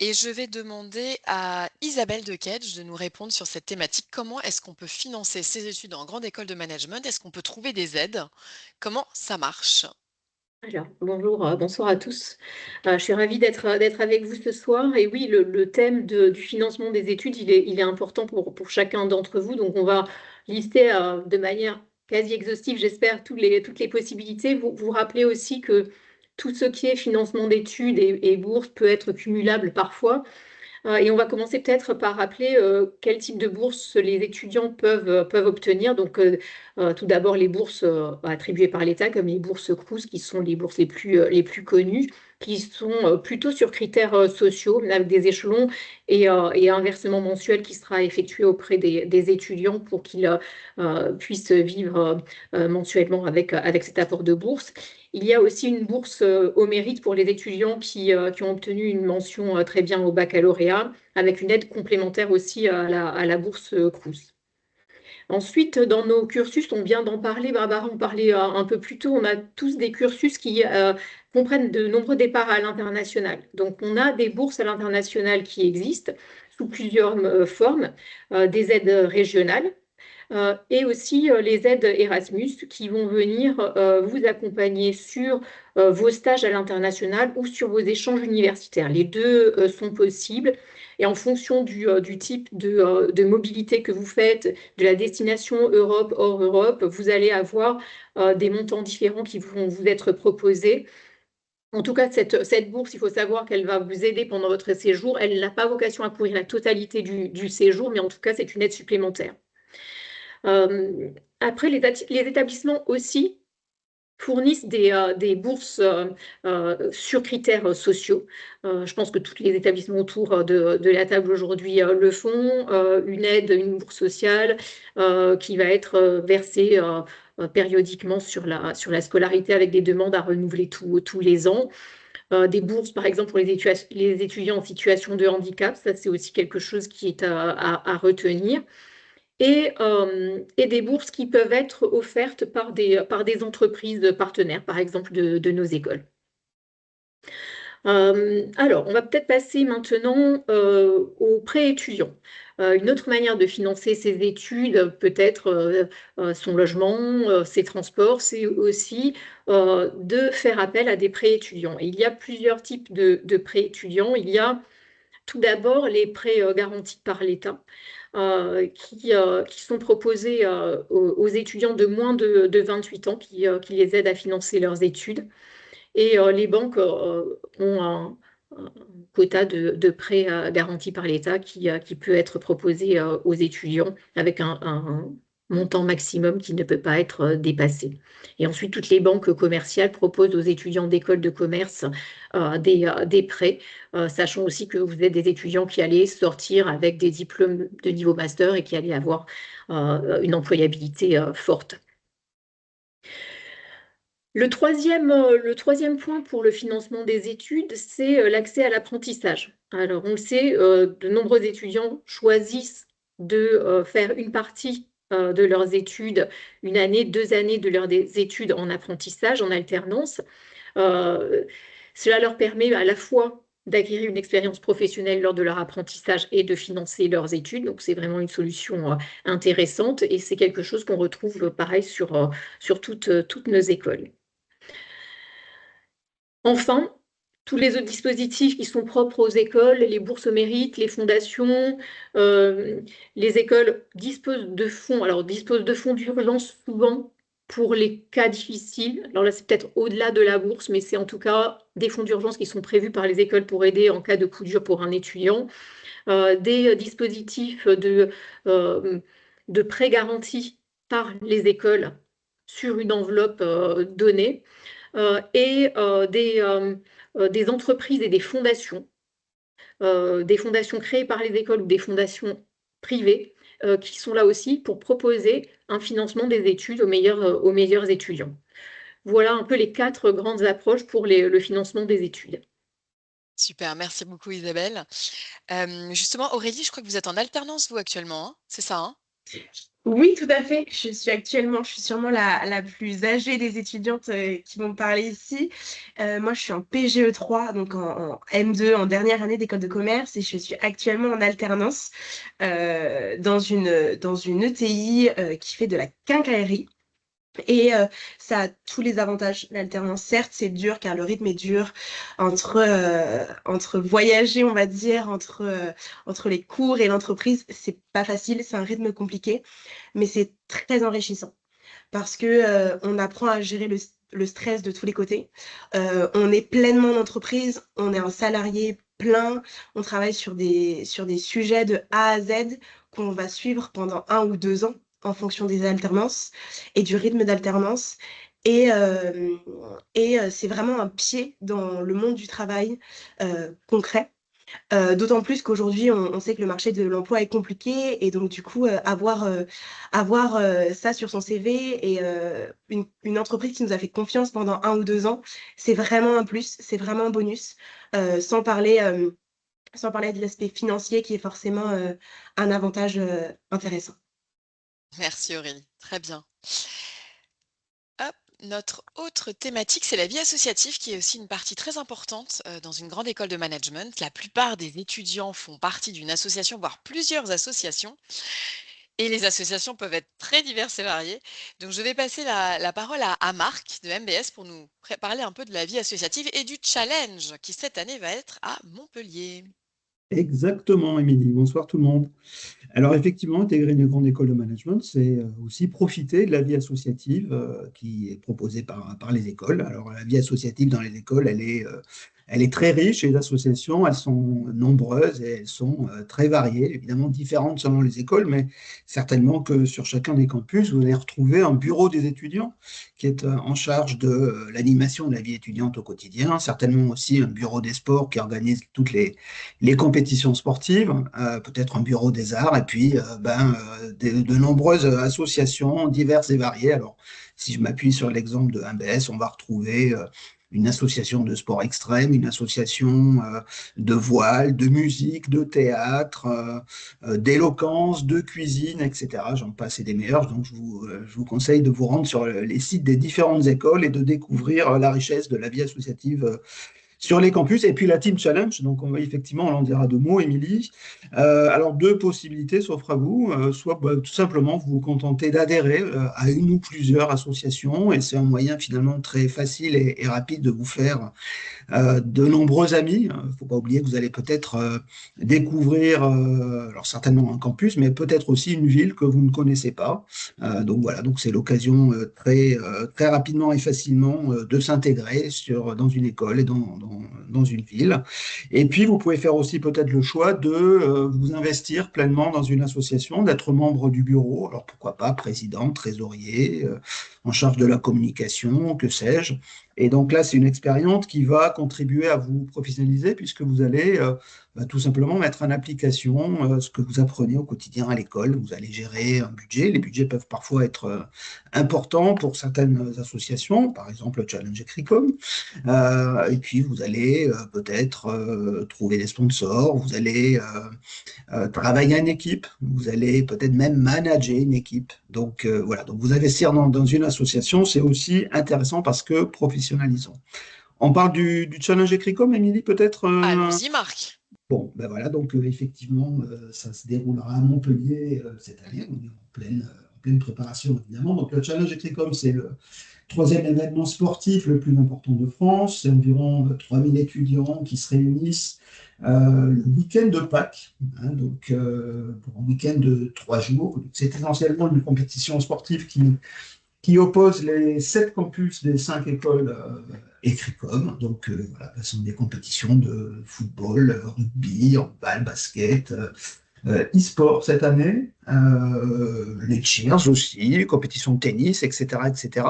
Et je vais demander à Isabelle Dequedge de nous répondre sur cette thématique. Comment est-ce qu'on peut financer ses études en grande école de management? Est-ce qu'on peut trouver des aides? Comment ça marche? Alors, bonjour, bonsoir à tous. Je suis ravie d'être avec vous ce soir. Et oui, le thème du financement des études, il est important pour chacun d'entre vous. Donc, on va lister de manière quasi exhaustive, j'espère, toutes les possibilités. Vous rappelez aussi que tout ce qui est financement d'études et bourse peut être cumulable parfois. Et on va commencer peut-être par rappeler quel type de bourse les étudiants peuvent obtenir. Donc, tout d'abord, les bourses attribuées par l'État, comme les bourses Crous, qui sont les bourses les plus connues, qui sont plutôt sur critères sociaux, avec des échelons et un versement mensuel qui sera effectué auprès des étudiants pour qu'ils puissent vivre mensuellement avec cet apport de bourse. Il y a aussi une bourse au mérite pour les étudiants qui ont obtenu une mention très bien au baccalauréat, avec une aide complémentaire aussi à la bourse Crous. Ensuite, dans nos cursus, on vient d'en parler, Barbara en parlait un peu plus tôt, on a tous des cursus qui comprennent de nombreux départs à l'international. Donc, on a des bourses à l'international qui existent sous plusieurs formes, des aides régionales, et aussi les aides Erasmus qui vont venir vous accompagner sur vos stages à l'international ou sur vos échanges universitaires. Les deux sont possibles et en fonction du type de mobilité que vous faites, de la destination Europe, hors Europe, vous allez avoir des montants différents qui vont vous être proposés. En tout cas, cette bourse, il faut savoir qu'elle va vous aider pendant votre séjour. Elle n'a pas vocation à couvrir la totalité du séjour, mais en tout cas, c'est une aide supplémentaire. Après, les établissements aussi fournissent des bourses sur critères sociaux. Je pense que tous les établissements autour de la table aujourd'hui le font. Une aide, une bourse sociale qui va être versée périodiquement sur la scolarité avec des demandes à renouveler tous les ans. Des bourses, par exemple, pour les étudiants en situation de handicap, ça c'est aussi quelque chose qui est à retenir. Et des bourses qui peuvent être offertes par des entreprises partenaires, par exemple de nos écoles. Alors, on va peut-être passer maintenant aux prêts étudiants. Une autre manière de financer ses études, peut-être son logement, ses transports, c'est aussi de faire appel à des prêts étudiants. Et il y a plusieurs types de prêts étudiants. Il y a tout d'abord les prêts garantis par l'État. Qui sont proposés aux étudiants de moins de 28 ans qui les aident à financer leurs études. Et les banques ont un quota de prêts garantis par l'État qui peut être proposé aux étudiants avec un montant maximum qui ne peut pas être dépassé. Et ensuite, toutes les banques commerciales proposent aux étudiants d'écoles de commerce des prêts, sachant aussi que vous êtes des étudiants qui allaient sortir avec des diplômes de niveau master et qui allaient avoir une employabilité forte. Le troisième point pour le financement des études, c'est l'accès à l'apprentissage. Alors, on le sait, de nombreux étudiants choisissent de faire une partie de leurs études, 1 année, 2 années de leurs études en apprentissage, en alternance. Cela leur permet à la fois d'acquérir une expérience professionnelle lors de leur apprentissage et de financer leurs études. Donc, c'est vraiment une solution intéressante et c'est quelque chose qu'on retrouve pareil sur toutes nos écoles. Enfin, tous les autres dispositifs qui sont propres aux écoles, les bourses au mérite, les fondations, les écoles disposent de fonds. Alors, disposent de fonds d'urgence souvent pour les cas difficiles. Alors là, c'est peut-être au-delà de la bourse, mais c'est en tout cas des fonds d'urgence qui sont prévus par les écoles pour aider en cas de coup dur pour un étudiant. Des dispositifs de prêts garantis par les écoles sur une enveloppe donnée. Et des entreprises et des fondations créées par les écoles ou des fondations privées qui sont là aussi pour proposer un financement des études aux meilleurs étudiants. Voilà un peu les 4 grandes approches pour le financement des études. Super, merci beaucoup Isabelle. Justement, Aurélie, je crois que vous êtes en alternance, vous, actuellement, hein, c'est ça, hein? Oui, tout à fait. Je suis sûrement la plus âgée des étudiantes qui vont parler ici. Moi, je suis en PGE3, donc en M2, en dernière année d'école de commerce, et je suis actuellement en alternance dans une ETI qui fait de la quincaillerie. Et ça a tous les avantages. L'alternance, certes, c'est dur car le rythme est dur entre voyager, on va dire, entre les cours et l'entreprise. C'est pas facile, c'est un rythme compliqué, mais c'est très enrichissant parce que on apprend à gérer le stress de tous les côtés. On est pleinement en entreprise, on est un salarié plein. On travaille sur des sujets de A à Z qu'on va suivre pendant 1 ou 2 ans en fonction des alternances et du rythme d'alternance. C'est vraiment un pied dans le monde du travail concret. D'autant plus qu'aujourd'hui, on sait que le marché de l'emploi est compliqué et donc du coup, avoir ça sur son CV et une entreprise qui nous a fait confiance pendant 1 ou 2 ans, c'est vraiment un plus, c'est vraiment un bonus. Sans parler, sans parler de l'aspect financier qui est forcément un avantage intéressant. Merci Aurélie, très bien. Hop, notre autre thématique, c'est la vie associative, qui est aussi une partie très importante dans une grande école de management. La plupart des étudiants font partie d'une association, voire plusieurs associations. Et les associations peuvent être très diverses et variées. Donc, je vais passer la parole à Marc de MBS pour nous parler un peu de la vie associative et du challenge qui, cette année, va être à Montpellier. Exactement, Émilie. Bonsoir tout le monde. Alors effectivement, intégrer une grande école de management, c'est aussi profiter de la vie associative qui est proposée par les écoles. Alors la vie associative dans les écoles, elle est très riche et les associations, elles sont nombreuses et elles sont très variées, évidemment différentes selon les écoles, mais certainement que sur chacun des campus, vous allez retrouver un bureau des étudiants qui est en charge de l'animation de la vie étudiante au quotidien, certainement aussi un bureau des sports qui organise toutes les compétitions sportives, peut-être un bureau des arts, et puis de nombreuses associations diverses et variées. Alors, si je m'appuie sur l'exemple de MBS, on va retrouver une association de sport extrême, une association de voile, de musique, de théâtre, d'éloquence, de cuisine, etc. J'en passe et des meilleurs. Donc, je vous conseille de vous rendre sur les sites des différentes écoles et de découvrir la richesse de la vie associative sur les campus. Et puis la Team Challenge, donc on va effectivement, on en dira 2 mots, Émilie. Alors 2 possibilités s'offrent à vous, soit tout simplement vous vous contentez d'adhérer à une ou plusieurs associations, et c'est un moyen finalement très facile et rapide de vous faire de nombreux amis. Il ne faut pas oublier que vous allez peut-être découvrir, alors certainement un campus, mais peut-être aussi une ville que vous ne connaissez pas. Donc voilà, donc c'est l'occasion très rapidement et facilement de s'intégrer dans une école et dans une ville. Et puis vous pouvez faire aussi peut-être le choix de vous investir pleinement dans une association, d'être membre du bureau. Alors pourquoi pas président, trésorier, en charge de la communication, que sais-je. Et donc là, c'est une expérience qui va contribuer à vous professionnaliser puisque vous allez tout simplement mettre en application ce que vous apprenez au quotidien à l'école. Vous allez gérer un budget. Les budgets peuvent parfois être importants pour certaines associations, par exemple le Challenge Ecricom. Et puis, vous allez peut-être trouver des sponsors, vous allez travailler en équipe, vous allez peut-être même manager une équipe. Donc voilà, donc vous investir dans une association, c'est aussi intéressant parce que professionnalisant. On parle du Challenge Ecricom, Émilie, peut-être Allons-y, Marc. Bon, ben voilà, donc effectivement, ça se déroulera à Montpellier cette année. On est en pleine préparation, évidemment. Donc le Challenge Ecricom, c'est le 3e événement sportif le plus important de France. C'est environ 3000 étudiants qui se réunissent le week-end de Pâques, hein, donc pour un week-end de 3 jours. C'est essentiellement une compétition sportive qui oppose les 7 campus des 5 écoles Ecricom. Donc voilà, ce sont des compétitions de football, rugby, handball, basket, e-sport cette année, les cheers aussi, compétitions de tennis, etc., etc.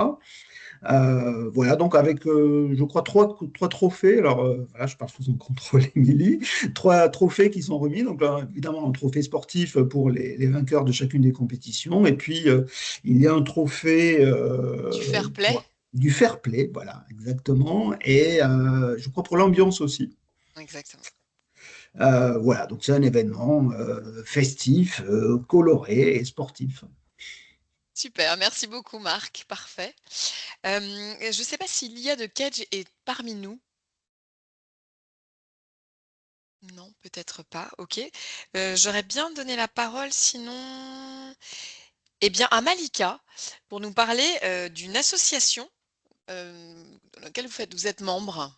Voilà, donc avec, je crois, trois trophées. Alors, voilà, je parle sous son contrôle, Émilie. 3 trophées qui sont remis. Donc, évidemment, un trophée sportif pour les vainqueurs de chacune des compétitions. Et puis, il y a un trophée Du fair play. Du fair play, voilà, exactement. Et je crois pour l'ambiance aussi. Exactement. Voilà, donc c'est un événement festif, coloré et sportif. Super, merci beaucoup Marc, parfait. Je ne sais pas si Lia de Cage est parmi nous. Non, peut-être pas, ok. J'aurais bien donné la parole sinon à Malika pour nous parler d'une association dans laquelle vous êtes membre.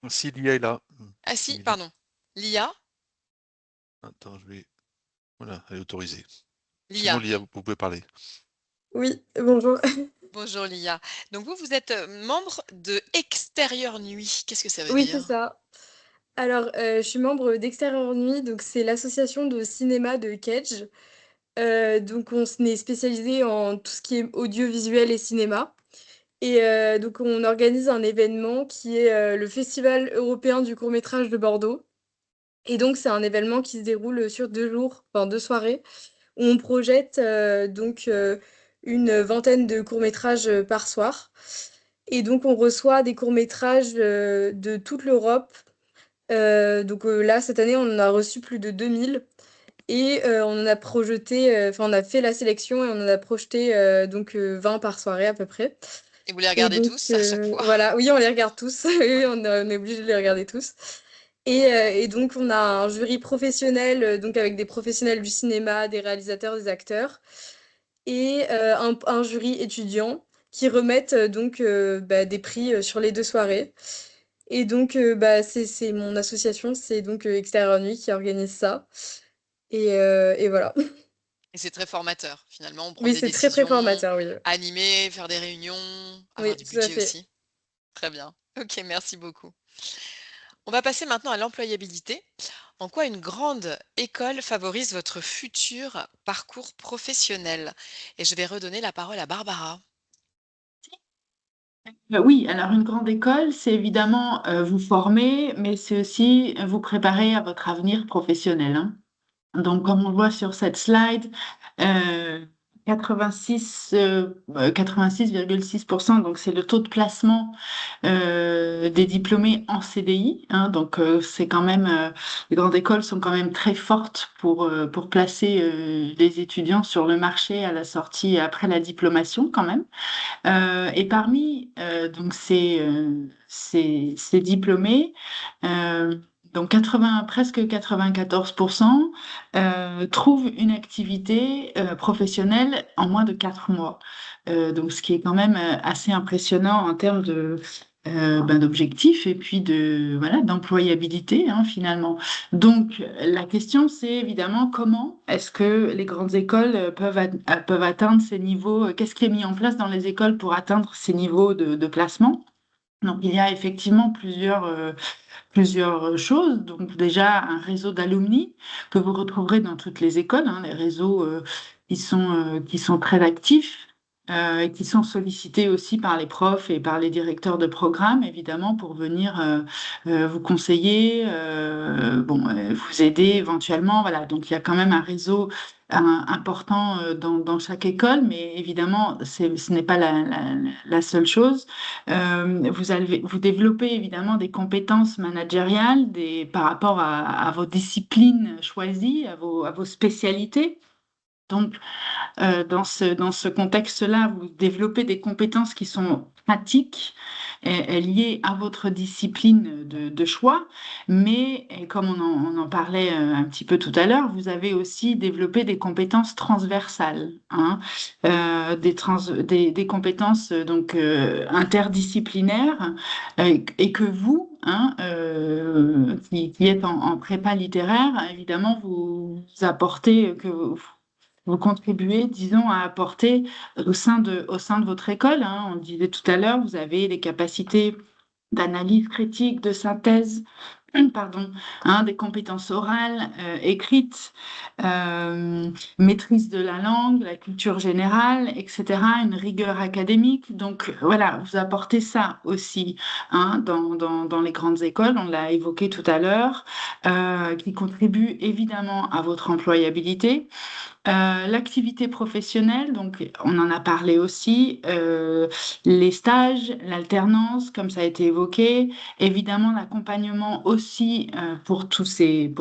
Si Lia est là. Ah si, Émilie. pardon. Lia, Attends, Voilà, elle est autorisée. C'est Lia. bon, Lia, vous pouvez parler. Oui, bonjour. Bonjour Lia. Donc vous êtes membre de Extérieur Nuit. Qu'est-ce que ça veut Oui, dire? c'est ça. Alors, je suis membre d'Extérieur Nuit, donc c'est l'association de cinéma de Cage. Donc on est spécialisé en tout ce qui est audiovisuel et cinéma. Et donc on organise un événement qui est le Festival européen du court-métrage de Bordeaux. Et donc c'est un événement qui se déroule sur 2 jours, enfin 2 soirées, où on projette une vingtaine de courts-métrages par soir. Et donc on reçoit des courts-métrages de toute l'Europe. Donc là, cette année, on en a reçu plus de 2000 et on en a projeté, enfin on a fait la sélection et on en a projeté donc 20 par soirée à peu près. Et vous les Et regardez donc tous à chaque fois? voilà, oui, on les regarde tous. Oui, on est obligé de les regarder tous. Et donc on a un jury professionnel, donc avec des professionnels du cinéma, des réalisateurs, des acteurs, et un jury étudiant qui remettent donc bah, des prix sur les 2 soirées. Et donc bah, c'est mon association, c'est donc Extérieur Nuit qui organise ça. Et voilà. Et c'est très formateur, finalement, prendre Oui, des c'est très très décisions, formateur, oui. animer, faire des réunions, avoir Oui, du tout à budget fait. aussi. Très bien. Ok, merci beaucoup. On va passer maintenant à l'employabilité. En quoi une grande école favorise votre futur parcours professionnel? Et je vais redonner la parole à Barbara. Oui, alors une grande école, c'est évidemment vous former, mais c'est aussi vous préparer à votre avenir professionnel, hein. Donc, comme on le voit sur cette slide, euh, 86, 86,6%, donc c'est le taux de placement des diplômés en CDI, hein. Donc, c'est quand même, les grandes écoles sont quand même très fortes pour placer les étudiants sur le marché à la sortie, après la diplomation quand même. Et parmi donc ces diplômés, donc presque 94% trouvent une activité professionnelle en moins de 4 mois. Donc ce qui est quand même assez impressionnant en termes d'objectifs et puis voilà, d'employabilité, hein, finalement. Donc la question, c'est évidemment comment est-ce que les grandes écoles peuvent atteindre ces niveaux, qu'est-ce qui est mis en place dans les écoles pour atteindre ces niveaux de placement? Donc, il y a effectivement plusieurs choses. Donc, déjà, un réseau d'alumni que vous retrouverez dans toutes les écoles, hein, les réseaux qui sont très actifs et qui sont sollicités aussi par les profs et par les directeurs de programme, évidemment, pour venir vous conseiller, vous aider éventuellement. Voilà. Donc, il y a quand même un réseau important dans chaque école, mais évidemment, ce n'est pas la seule chose. Vous développez évidemment des compétences managériales par rapport à vos disciplines choisies, à vos spécialités. Donc, dans ce contexte-là, vous développez des compétences qui sont pratiques et liées à votre discipline de choix, mais et comme on en parlait un petit peu tout à l'heure, vous avez aussi développé des compétences transversales, hein, des compétences donc interdisciplinaires et que vous, hein, qui êtes en prépa littéraire, évidemment, vous apportez, que vous contribuez, disons, à apporter au sein de votre école, hein. On le disait tout à l'heure, vous avez les capacités d'analyse critique, de synthèse, pardon, hein, des compétences orales, écrites, maîtrise de la langue, la culture générale, etc., une rigueur académique. Donc voilà, vous apportez ça aussi, hein, dans les grandes écoles, on l'a évoqué tout à l'heure, qui contribue évidemment à votre employabilité. L'activité professionnelle, donc on en a parlé aussi, les stages, l'alternance, comme ça a été évoqué, évidemment l'accompagnement aussi pour tous ces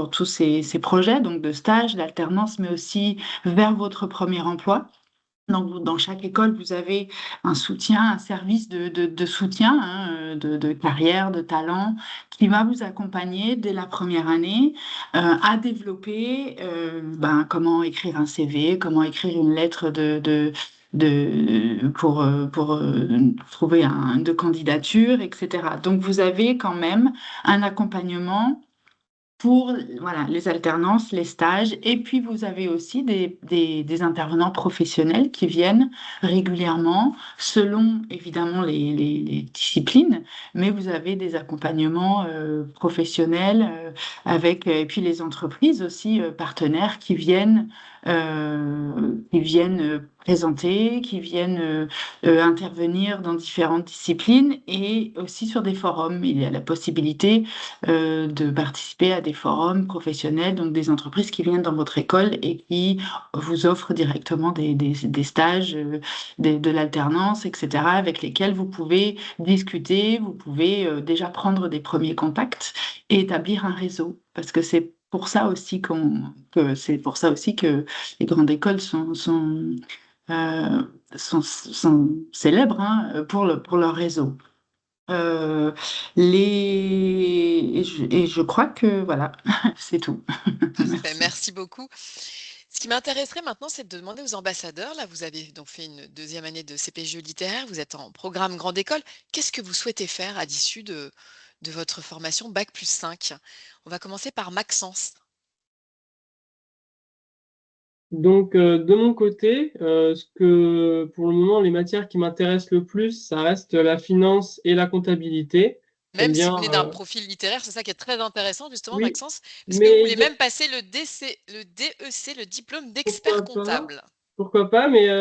projets, donc de stage, d'alternance, mais aussi vers votre premier emploi. Donc, dans chaque école, vous avez un soutien, un service de soutien, hein, de carrière, de talent, qui va vous accompagner dès la première année à développer comment écrire un CV, comment écrire une lettre pour trouver de candidature, etc. Donc, vous avez quand même un accompagnement pour voilà, les alternances, les stages. Et puis, vous avez aussi des intervenants professionnels qui viennent régulièrement, selon évidemment les disciplines, mais vous avez des accompagnements professionnels et puis les entreprises aussi partenaires qui viennent présenter, qui viennent intervenir dans différentes disciplines et aussi sur des forums. Il y a la possibilité de participer à des forums professionnels, donc des entreprises qui viennent dans votre école et qui vous offrent directement des stages, de l'alternance, etc., avec lesquels vous pouvez discuter, vous pouvez déjà prendre des premiers contacts et établir un réseau, parce que c'est pour ça aussi que les grandes écoles euh, sont célèbres hein, pour leur réseau. Euh, et je crois que voilà, c'est tout. Parfait, Merci. merci beaucoup. Ce qui m'intéresserait maintenant, c'est de demander aux ambassadeurs. Là, vous avez donc fait une deuxième année de CPGE littéraire, vous êtes en programme grande école. Qu'est-ce que vous souhaitez faire à l'issue de votre formation Bac+5? On va commencer par Maxence. Donc, de mon côté, pour le moment, les matières qui m'intéressent le plus, ça reste la finance et la comptabilité. J'aime Même si vous bien, venez d'un profil littéraire, c'est ça qui est très intéressant, justement, oui, Maxence, puisque vous mais voulez même passer le DEC, le diplôme d'expert pourquoi pas? comptable. Pourquoi pas, mais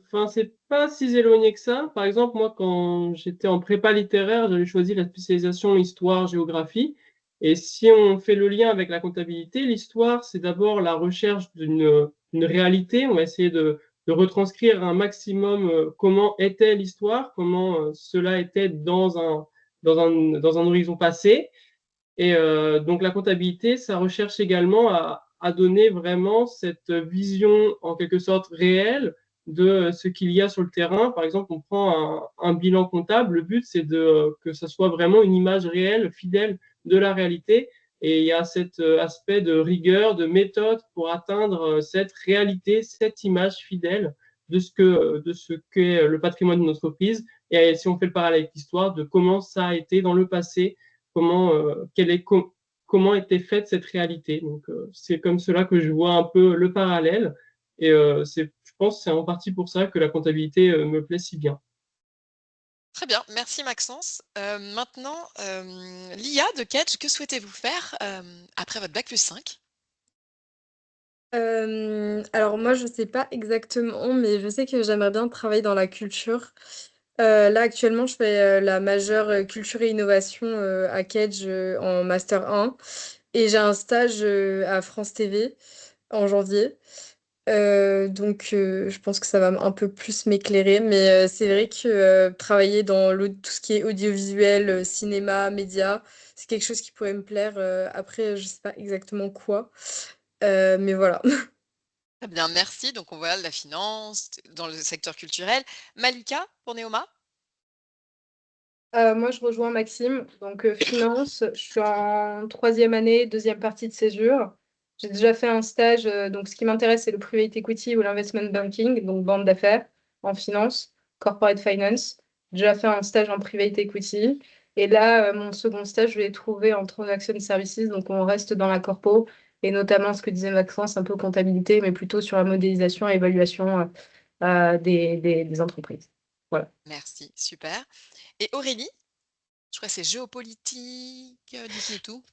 enfin, c'est pas si éloigné que ça. Par exemple, moi, quand j'étais en prépa littéraire, j'avais choisi la spécialisation histoire, géographie. Et si on fait le lien avec la comptabilité, l'histoire, c'est d'abord la recherche d'une réalité. On va essayer de retranscrire un maximum comment était l'histoire, comment cela était dans un horizon passé. Et donc la comptabilité, ça recherche également à donner vraiment cette vision en quelque sorte réelle de ce qu'il y a sur le terrain. Par exemple, on prend un bilan comptable, le but c'est que ça soit vraiment une image réelle, fidèle de la réalité. Et il y a cet aspect de rigueur, de méthode pour atteindre cette réalité, cette image fidèle de ce qu'est le patrimoine d'une entreprise. Et si on fait le parallèle avec l'histoire, de comment ça a été dans le passé, comment, comment était faite cette réalité. Donc, c'est comme cela que je vois un peu le parallèle. Et je pense que c'est en partie pour ça que la comptabilité me plaît si bien. Très bien, merci Maxence. Maintenant, Lia de Kedge, que souhaitez-vous faire après votre Bac+5? Alors moi, je sais pas exactement, mais je sais que j'aimerais bien travailler dans la culture. Là, actuellement, je fais la majeure culture et innovation à Kedge en Master 1 et j'ai un stage à France TV en janvier. Donc, je pense que ça va un peu plus m'éclairer, mais c'est vrai que travailler dans tout ce qui est audiovisuel, cinéma, médias, c'est quelque chose qui pourrait me plaire. Après, je sais pas exactement quoi, mais voilà. Très bien, merci. Donc, on voit la finance dans le secteur culturel. Malika, pour Neoma? Moi, je rejoins Maxime. Donc, finance, je suis en troisième année, deuxième partie de césure. J'ai déjà fait un stage. Donc, ce qui m'intéresse, c'est le private equity ou l'investment banking, donc banque d'affaires en finance, corporate finance. J'ai déjà fait un stage en private equity. Et là, mon second stage, je l'ai trouvé en transaction services. Donc, on reste dans la corpo et notamment ce que disait Maxence, un peu comptabilité, mais plutôt sur la modélisation et évaluation des entreprises. Voilà. Merci, super. Et Aurélie? Je crois que c'est géopolitique. Dites-nous tout.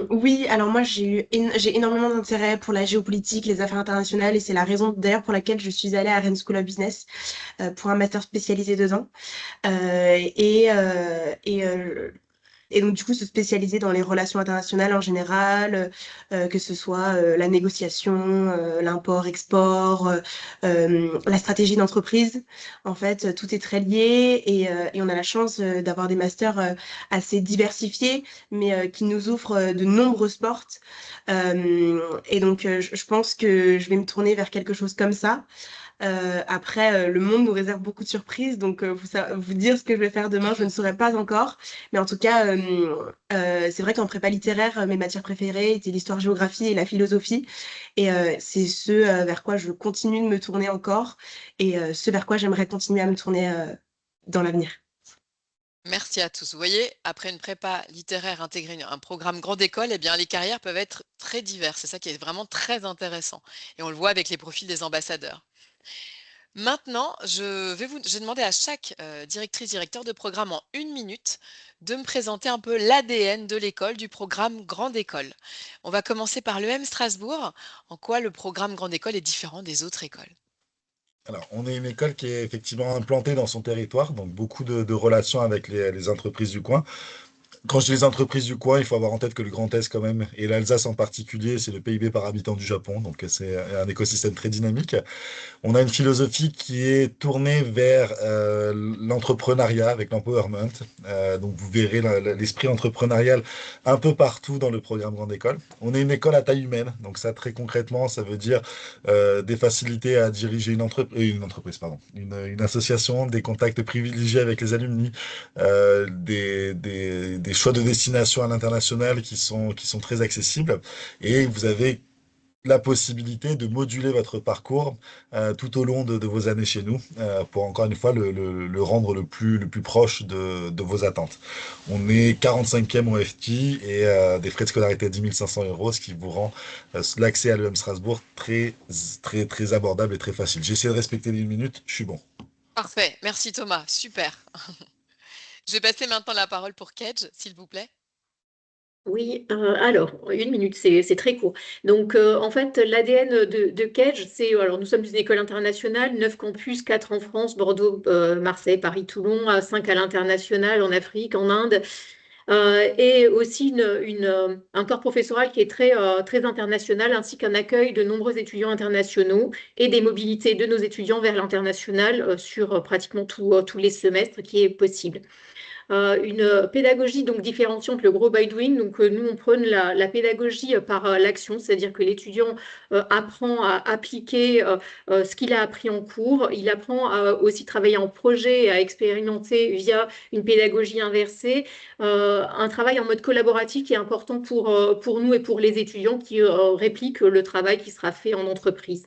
Oui, alors moi j'ai énormément d'intérêt pour la géopolitique, les affaires internationales et c'est la raison d'ailleurs pour laquelle je suis allée à Rennes School of Business pour un master spécialisé dedans. Euh, et, euh, et, euh, et donc, du coup, se spécialiser dans les relations internationales en général, que ce soit la négociation, l'import-export, la stratégie d'entreprise. En fait, tout est très lié et on a la chance d'avoir des masters assez diversifiés, mais qui nous ouvrent de nombreuses portes. Et donc, je pense que je vais me tourner vers quelque chose comme ça. Après, le monde nous réserve beaucoup de surprises, donc vous dire ce que je vais faire demain, je ne saurais pas encore. Mais en tout cas, c'est vrai qu'en prépa littéraire, mes matières préférées étaient l'histoire-géographie et la philosophie. Et c'est ce vers quoi je continue de me tourner encore et ce vers quoi j'aimerais continuer à me tourner dans l'avenir. Merci à tous. Vous voyez, après une prépa littéraire intégrer un programme grande école, eh bien, les carrières peuvent être très diverses. C'est ça qui est vraiment très intéressant. Et on le voit avec les profils des ambassadeurs. Maintenant, je vais demander à chaque directrice, directeur de programme en 1 minute de me présenter un peu l'ADN de l'école, du programme Grande École. On va commencer par l'EM Strasbourg. En quoi le programme Grande École est différent des autres écoles? Alors, on est une école qui est effectivement implantée dans son territoire, donc beaucoup de relations avec les entreprises du coin. Quand je dis les entreprises du coin, il faut avoir en tête que le Grand Est, quand même, et l'Alsace en particulier, c'est le PIB par habitant du Japon, donc c'est un écosystème très dynamique. On a une philosophie qui est tournée vers l'entrepreneuriat avec l'empowerment. Donc vous verrez l'esprit entrepreneurial un peu partout dans le programme Grande École. On est une école à taille humaine, donc ça très concrètement, ça veut dire des facilités à diriger une entreprise, pardon, une association, des contacts privilégiés avec les alumni, des choix de destination à l'international qui sont très accessibles. Et vous avez la possibilité de moduler votre parcours tout au long de vos années chez nous pour encore une fois le rendre le plus proche de vos attentes. On est 45e au FT et des frais de scolarité à 10 500 euros, ce qui vous rend l'accès à l'EM Strasbourg très, très, très abordable et très facile. J'ai essayé de respecter les 1 minute, je suis bon. Parfait. Merci Thomas. Super. Je vais passer maintenant la parole pour Kedge, s'il vous plaît. Oui, alors 1 minute, c'est très court. Donc, en fait, l'ADN de Kedge, c'est alors nous sommes une école internationale, 9 campus, 4 en France, Bordeaux, Marseille, Paris, Toulon, 5 à l'international, en Afrique, en Inde, et aussi un corps professoral qui est très international, ainsi qu'un accueil de nombreux étudiants internationaux et des mobilités de nos étudiants vers l'international sur pratiquement tous les semestres qui est possible. Une pédagogie donc différenciante, le grow by doing. Donc nous on prône la pédagogie par l'action, c'est-à-dire que l'étudiant apprend à appliquer ce qu'il a appris en cours. Il apprend à aussi travailler en projet et à expérimenter via une pédagogie inversée, un travail en mode collaboratif qui est important pour nous et pour les étudiants qui répliquent le travail qui sera fait en entreprise.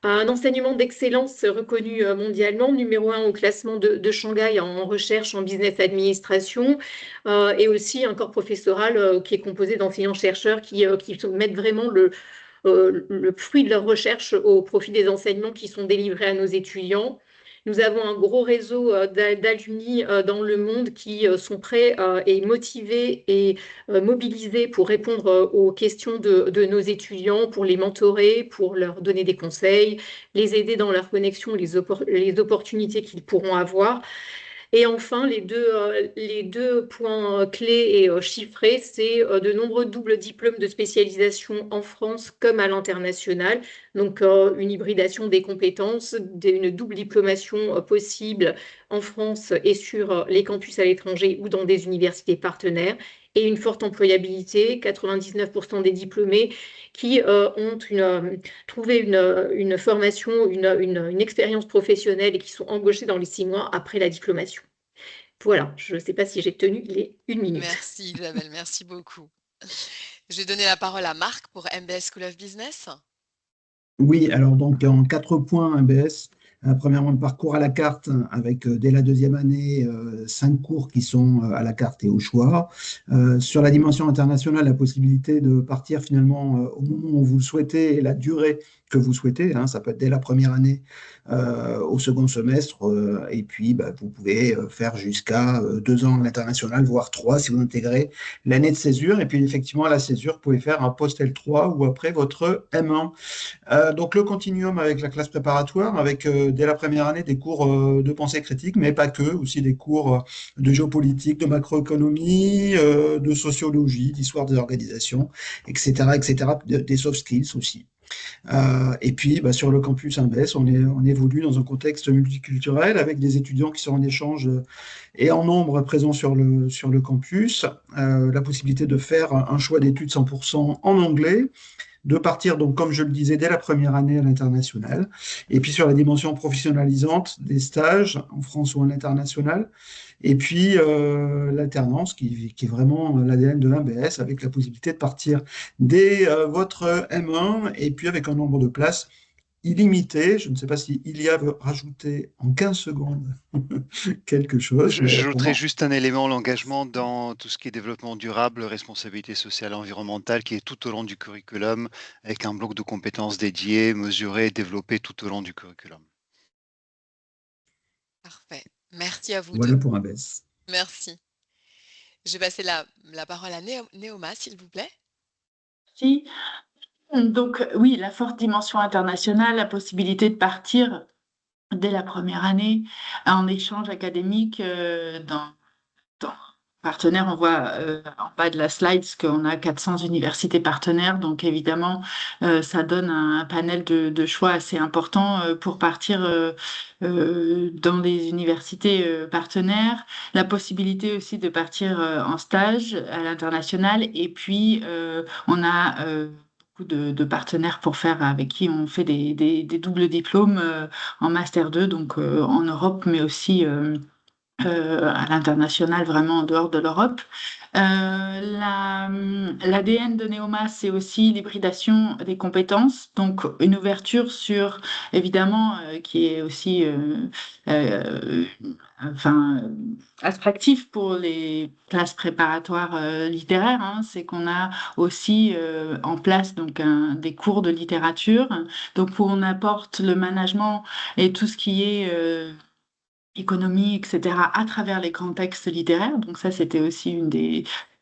Un enseignement d'excellence reconnu mondialement, numéro 1 au classement de Shanghai en recherche en business administration, et aussi un corps professoral qui est composé d'enseignants-chercheurs qui mettent vraiment le fruit de leur recherche au profit des enseignements qui sont délivrés à nos étudiants. Nous avons un gros réseau d'alumni dans le monde qui sont prêts et motivés et mobilisés pour répondre aux questions de nos étudiants, pour les mentorer, pour leur donner des conseils, les aider dans leur connexion, les opportunités qu'ils pourront avoir. Et enfin, les deux points clés et chiffrés, c'est de nombreux doubles diplômes de spécialisation en France comme à l'international. Donc, une hybridation des compétences, une double diplomation possible en France et sur les campus à l'étranger ou dans des universités partenaires. Et une forte employabilité, 99% des diplômés qui ont trouvé une formation, une expérience professionnelle et qui sont embauchés dans les 6 mois après la diplomation. Voilà, je ne sais pas si j'ai tenu les 1 minute. Merci Isabelle, merci beaucoup. Je vais donner la parole à Marc pour MBS School of Business. Oui, alors donc en 4 points MBS. Premièrement, le parcours à la carte avec dès la 2e année 5 cours qui sont à la carte et au choix. Sur la dimension internationale, la possibilité de partir finalement au moment où vous le souhaitez et la durée que vous souhaitez. Ça peut être dès la première année au second semestre. Et puis, vous pouvez faire jusqu'à 2 ans à l'international, voire 3 si vous intégrez l'année de césure. Et puis, effectivement, à la césure, vous pouvez faire un post-L3 ou après votre M1. Donc, le continuum avec la classe préparatoire, avec dès la première année des cours de pensée critique, mais pas que, aussi des cours de géopolitique, de macroéconomie, de sociologie, d'histoire des organisations, etc., des soft skills aussi. Et puis, sur le campus MBS, on évolue dans un contexte multiculturel avec des étudiants qui sont en échange et en nombre présents sur le campus, la possibilité de faire un choix d'études 100% en anglais, de partir, donc, comme je le disais, dès la première année à l'international. Et puis, sur la dimension professionnalisante des stages en France ou à l'international. Et puis, l'alternance, qui est vraiment l'ADN de l'MBS, avec la possibilité de partir dès votre M1, et puis avec un nombre de places illimité. Je ne sais pas si Ilia veut rajouter en 15 secondes quelque chose, mais pour J'ajouterais moi, juste un élément, l'engagement dans tout ce qui est développement durable, responsabilité sociale et environnementale, qui est tout au long du curriculum, avec un bloc de compétences dédié, mesuré, développé tout au long du curriculum. Parfait. Merci à vous voilà deux. pour un baisse. Merci. Je vais passer la parole à Néoma, s'il vous plaît. Si. Donc, oui, la forte dimension internationale, la possibilité de partir dès la première année en échange académique dans partenaires. On voit en bas de la slide qu'on a 400 universités partenaires. Donc, évidemment, ça donne un panel de choix assez important pour partir dans des universités partenaires. La possibilité aussi de partir en stage à l'international. Et puis, on a beaucoup de partenaires pour faire, avec qui on fait des doubles diplômes en Master 2, donc en Europe, mais aussi à l'international, vraiment en dehors de l'Europe. L'ADN de Neoma, c'est aussi l'hybridation des compétences, donc une ouverture sur, évidemment, qui est aussi enfin, attractif pour les classes préparatoires littéraires, hein, c'est qu'on a aussi en place donc des cours de littérature, donc où on apporte le management et tout ce qui est économie, etc., à travers les grands textes littéraires. Donc ça, c'était aussi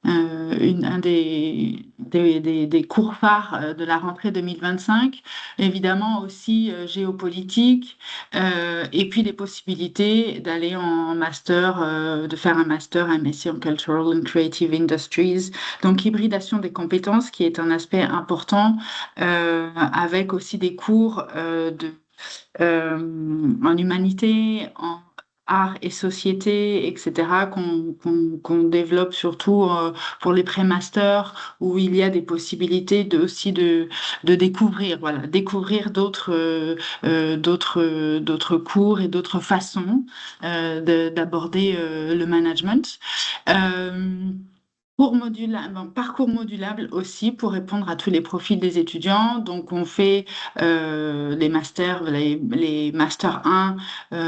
un des cours phares de la rentrée 2025. Évidemment aussi géopolitique, et puis les possibilités d'aller en master, de faire un master, un MSc en Cultural and Creative Industries. Donc hybridation des compétences qui est un aspect important, avec aussi des cours en humanité, en art et société, etc., qu'on développe surtout pour les pré-masters, où il y a des possibilités aussi de découvrir, voilà, découvrir d'autres cours et d'autres façons d'aborder le management. Euh, Parcours modulable aussi pour répondre à tous les profils des étudiants. Donc, on fait les masters, les masters 1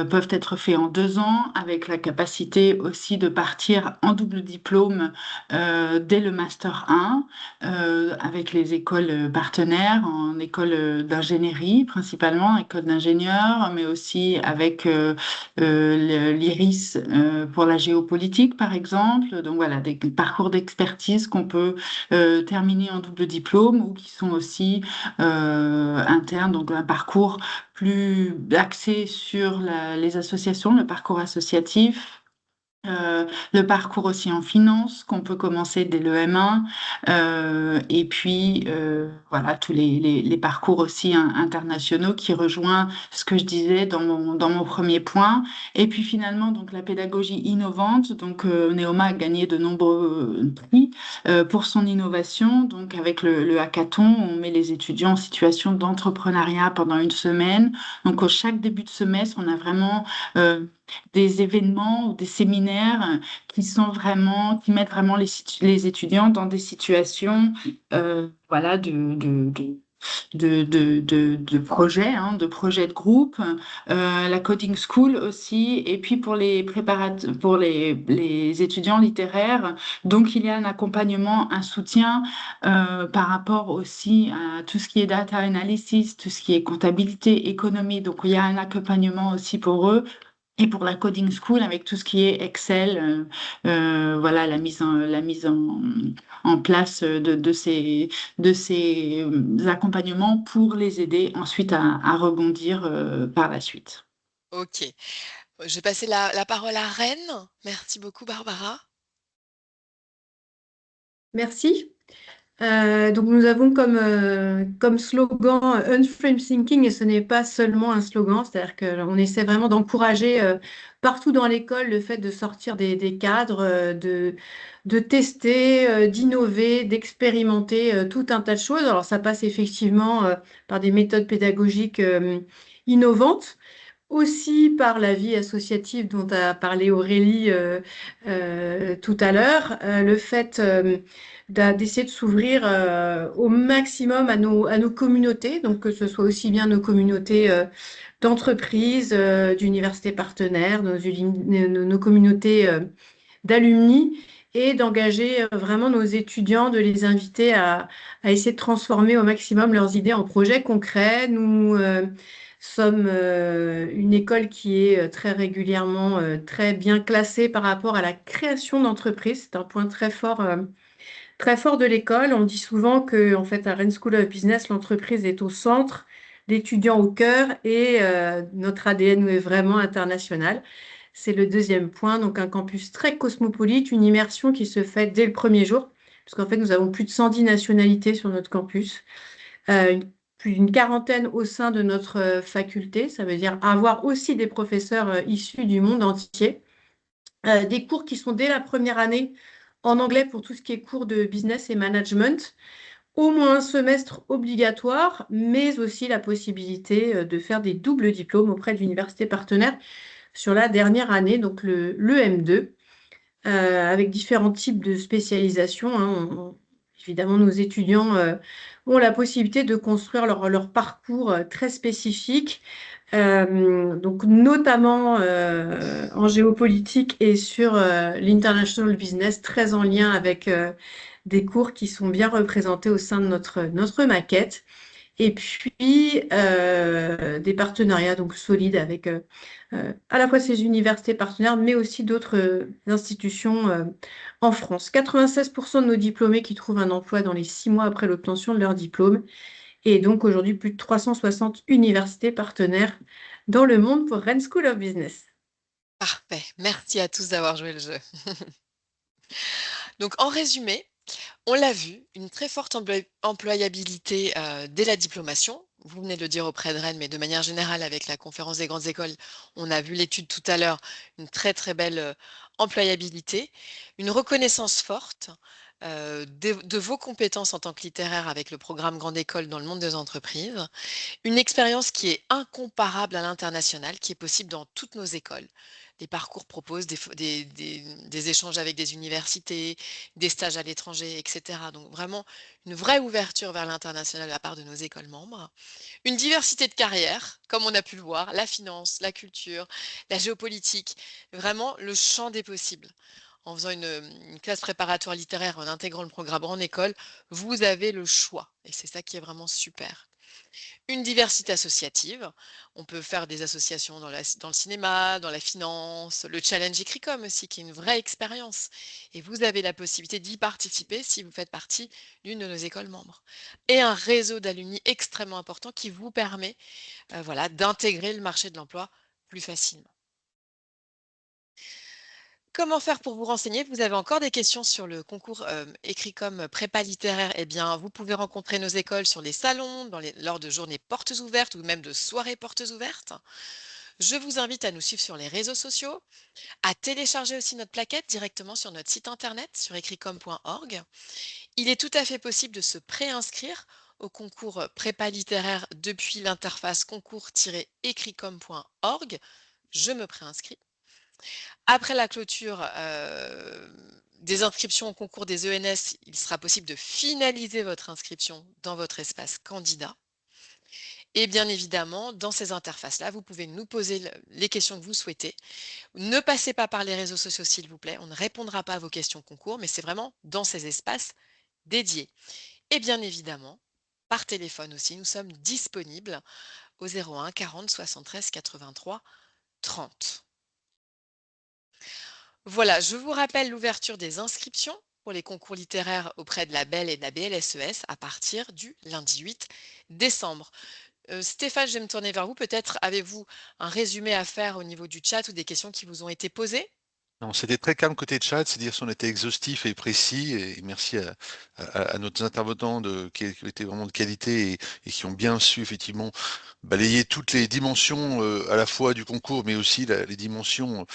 peuvent être faits en 2 ans, avec la capacité aussi de partir en double diplôme dès le master 1, avec les écoles partenaires, en école d'ingénierie principalement, école d'ingénieurs, mais aussi avec l'IRIS pour la géopolitique, par exemple. Donc voilà, des parcours d'expertise qu'on peut terminer en double diplôme ou qui sont aussi internes, donc un parcours plus axé sur les associations, le parcours associatif. Le parcours aussi en finance qu'on peut commencer dès le M1, et puis voilà tous les parcours aussi internationaux qui rejoint ce que je disais dans mon premier point. Et puis finalement donc la pédagogie innovante. Donc Neoma a gagné de nombreux prix pour son innovation. Donc avec le hackathon, on met les étudiants en situation d'entrepreneuriat pendant une semaine. Donc au chaque début de semestre, on a vraiment des événements ou des séminaires qui mettent vraiment les étudiants dans des situations voilà, de projets, hein, de projets de groupe, la coding school aussi, et puis pour pour les étudiants littéraires, donc il y a un accompagnement, un soutien par rapport aussi à tout ce qui est data analysis, tout ce qui est comptabilité, économie, donc il y a un accompagnement aussi pour eux. Et pour la coding school, avec tout ce qui est Excel, voilà, la mise en place de ces accompagnements pour les aider ensuite à rebondir par la suite. Ok. Je vais passer la parole à Rennes. Merci beaucoup, Barbara. Merci. Donc nous avons comme slogan Unframe Thinking, et ce n'est pas seulement un slogan, c'est-à-dire qu'on essaie vraiment d'encourager partout dans l'école le fait de sortir des cadres, de tester, d'innover, d'expérimenter tout un tas de choses. Alors ça passe effectivement par des méthodes pédagogiques innovantes, aussi par la vie associative dont a parlé Aurélie tout à l'heure, le fait d'essayer de s'ouvrir au maximum à nos communautés, donc que ce soit aussi bien nos communautés d'entreprises, d'universités partenaires, nos communautés d'alumni, et d'engager vraiment nos étudiants, de les inviter à essayer de transformer au maximum leurs idées en projets concrets. Nous sommes une école qui est très régulièrement très bien classée par rapport à la création d'entreprises. C'est un point très fort de l'école. On dit souvent que, en fait, à Rennes School of Business, l'entreprise est au centre, l'étudiant au cœur, et notre ADN est vraiment international. C'est le deuxième point. Donc, un campus très cosmopolite, une immersion qui se fait dès le premier jour, puisqu'en fait, nous avons plus de 110 nationalités sur notre campus, plus d'une quarantaine au sein de notre faculté. Ça veut dire avoir aussi des professeurs issus du monde entier. Des cours qui sont dès la première année en anglais pour tout ce qui est cours de business et management, au moins un semestre obligatoire, mais aussi la possibilité de faire des doubles diplômes auprès d'universités partenaires sur la dernière année, donc le M2, avec différents types de spécialisations, hein. Évidemment, nos étudiants ont la possibilité de construire leur parcours très spécifique, donc notamment en géopolitique et sur l'international business, très en lien avec des cours qui sont bien représentés au sein de notre maquette. Et puis des partenariats donc solides avec à la fois ces universités partenaires, mais aussi d'autres institutions en France. 96% de nos diplômés qui trouvent un emploi dans les 6 mois après l'obtention de leur diplôme. Et donc aujourd'hui, plus de 360 universités partenaires dans le monde pour Rennes School of Business. Parfait. Merci à tous d'avoir joué le jeu. Donc, en résumé, on l'a vu, une très forte employabilité dès la diplomation. Vous venez de le dire auprès de Rennes, mais de manière générale, avec la conférence des grandes écoles, on a vu l'étude tout à l'heure, une très très belle employabilité, une reconnaissance forte de vos compétences en tant que littéraire avec le programme Grande École dans le monde des entreprises, une expérience qui est incomparable à l'international, qui est possible dans toutes nos écoles. Les parcours proposent des échanges avec des universités, des stages à l'étranger, etc. Donc vraiment une vraie ouverture vers l'international de la part de nos écoles membres. Une diversité de carrières, comme on a pu le voir, la finance, la culture, la géopolitique, vraiment le champ des possibles. En faisant une classe préparatoire littéraire, en intégrant le programme en école, vous avez le choix. Et c'est ça qui est vraiment super. Une diversité associative. On peut faire des associations dans le cinéma, dans la finance, le challenge Écricom aussi, qui est une vraie expérience. Et vous avez la possibilité d'y participer si vous faites partie d'une de nos écoles membres. Et un réseau d'alumni extrêmement important qui vous permet voilà, d'intégrer le marché de l'emploi plus facilement. Comment faire pour vous renseigner? Vous avez encore des questions sur le concours Écricom prépa littéraire? Eh bien, vous pouvez rencontrer nos écoles sur les salons, lors de journées portes ouvertes ou même de soirées portes ouvertes. Je vous invite à nous suivre sur les réseaux sociaux, à télécharger aussi notre plaquette directement sur notre site internet sur écricom.org. Il est tout à fait possible de se préinscrire au concours prépa littéraire depuis l'interface concours-écricom.org. Je me préinscris. Après la clôture des inscriptions au concours des ENS, il sera possible de finaliser votre inscription dans votre espace candidat. Et bien évidemment, dans ces interfaces-là, vous pouvez nous poser les questions que vous souhaitez. Ne passez pas par les réseaux sociaux, s'il vous plaît. On ne répondra pas à vos questions concours, mais c'est vraiment dans ces espaces dédiés. Et bien évidemment, par téléphone aussi, nous sommes disponibles au 01 40 73 83 30. Voilà, je vous rappelle l'ouverture des inscriptions pour les concours littéraires auprès de la BEL et de la BLSES à partir du lundi 8 décembre. Stéphane, je vais me tourner vers vous. Peut-être avez-vous un résumé à faire au niveau du chat ou des questions qui vous ont été posées? Non, c'était très calme côté chat, c'est-à-dire si on était exhaustif et précis, et merci à nos intervenants qui étaient vraiment de qualité et qui ont bien su effectivement balayer toutes les dimensions à la fois du concours, mais aussi les dimensions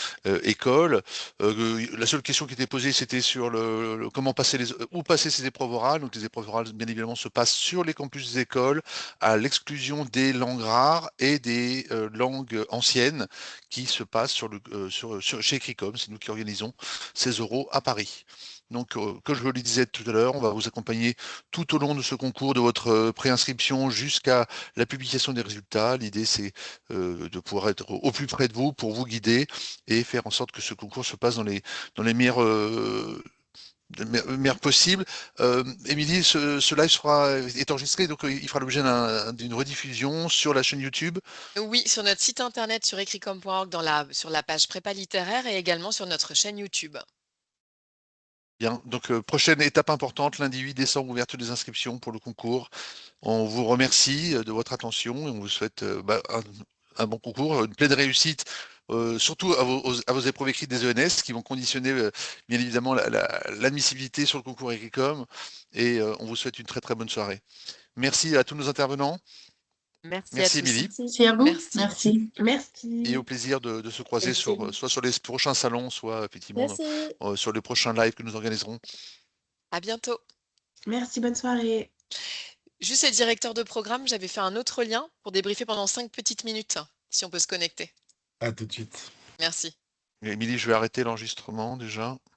école. La seule question qui était posée, c'était sur comment passer où passer ces épreuves orales. Donc les épreuves orales, bien évidemment, se passent sur les campus des écoles, à l'exclusion des langues rares et des langues anciennes qui se passent chez Écricom. C'est nous qui organisons ces oraux à Paris. Donc, comme je vous le disais tout à l'heure, on va vous accompagner tout au long de ce concours, de votre préinscription jusqu'à la publication des résultats. L'idée, c'est de pouvoir être au plus près de vous pour vous guider et faire en sorte que ce concours se passe dans les meilleures possible. Émilie, ce live est enregistré, donc il fera l'objet d'une rediffusion sur la chaîne YouTube. Oui, sur notre site internet sur ecricom.org sur la page prépa littéraire et également sur notre chaîne YouTube. Bien, donc prochaine étape importante, lundi 8 décembre, ouverture des inscriptions pour le concours. On vous remercie de votre attention et on vous souhaite un bon concours, une pleine réussite, surtout à vos épreuves écrites des ENS qui vont conditionner bien évidemment l'admissibilité sur le concours Ecricom et on vous souhaite une très très bonne soirée. Merci à tous nos intervenants. Merci à Merci tous. Émilie. Merci à vous. Merci. Et au plaisir de se croiser soit sur les prochains salons, soit effectivement Merci. sur les prochains lives que nous organiserons. À bientôt. Merci, bonne soirée. Juste les directeurs de programme, j'avais fait un autre lien pour débriefer pendant 5 petites minutes, si on peut se connecter. À tout de suite. Merci. Émilie, je vais arrêter l'enregistrement déjà.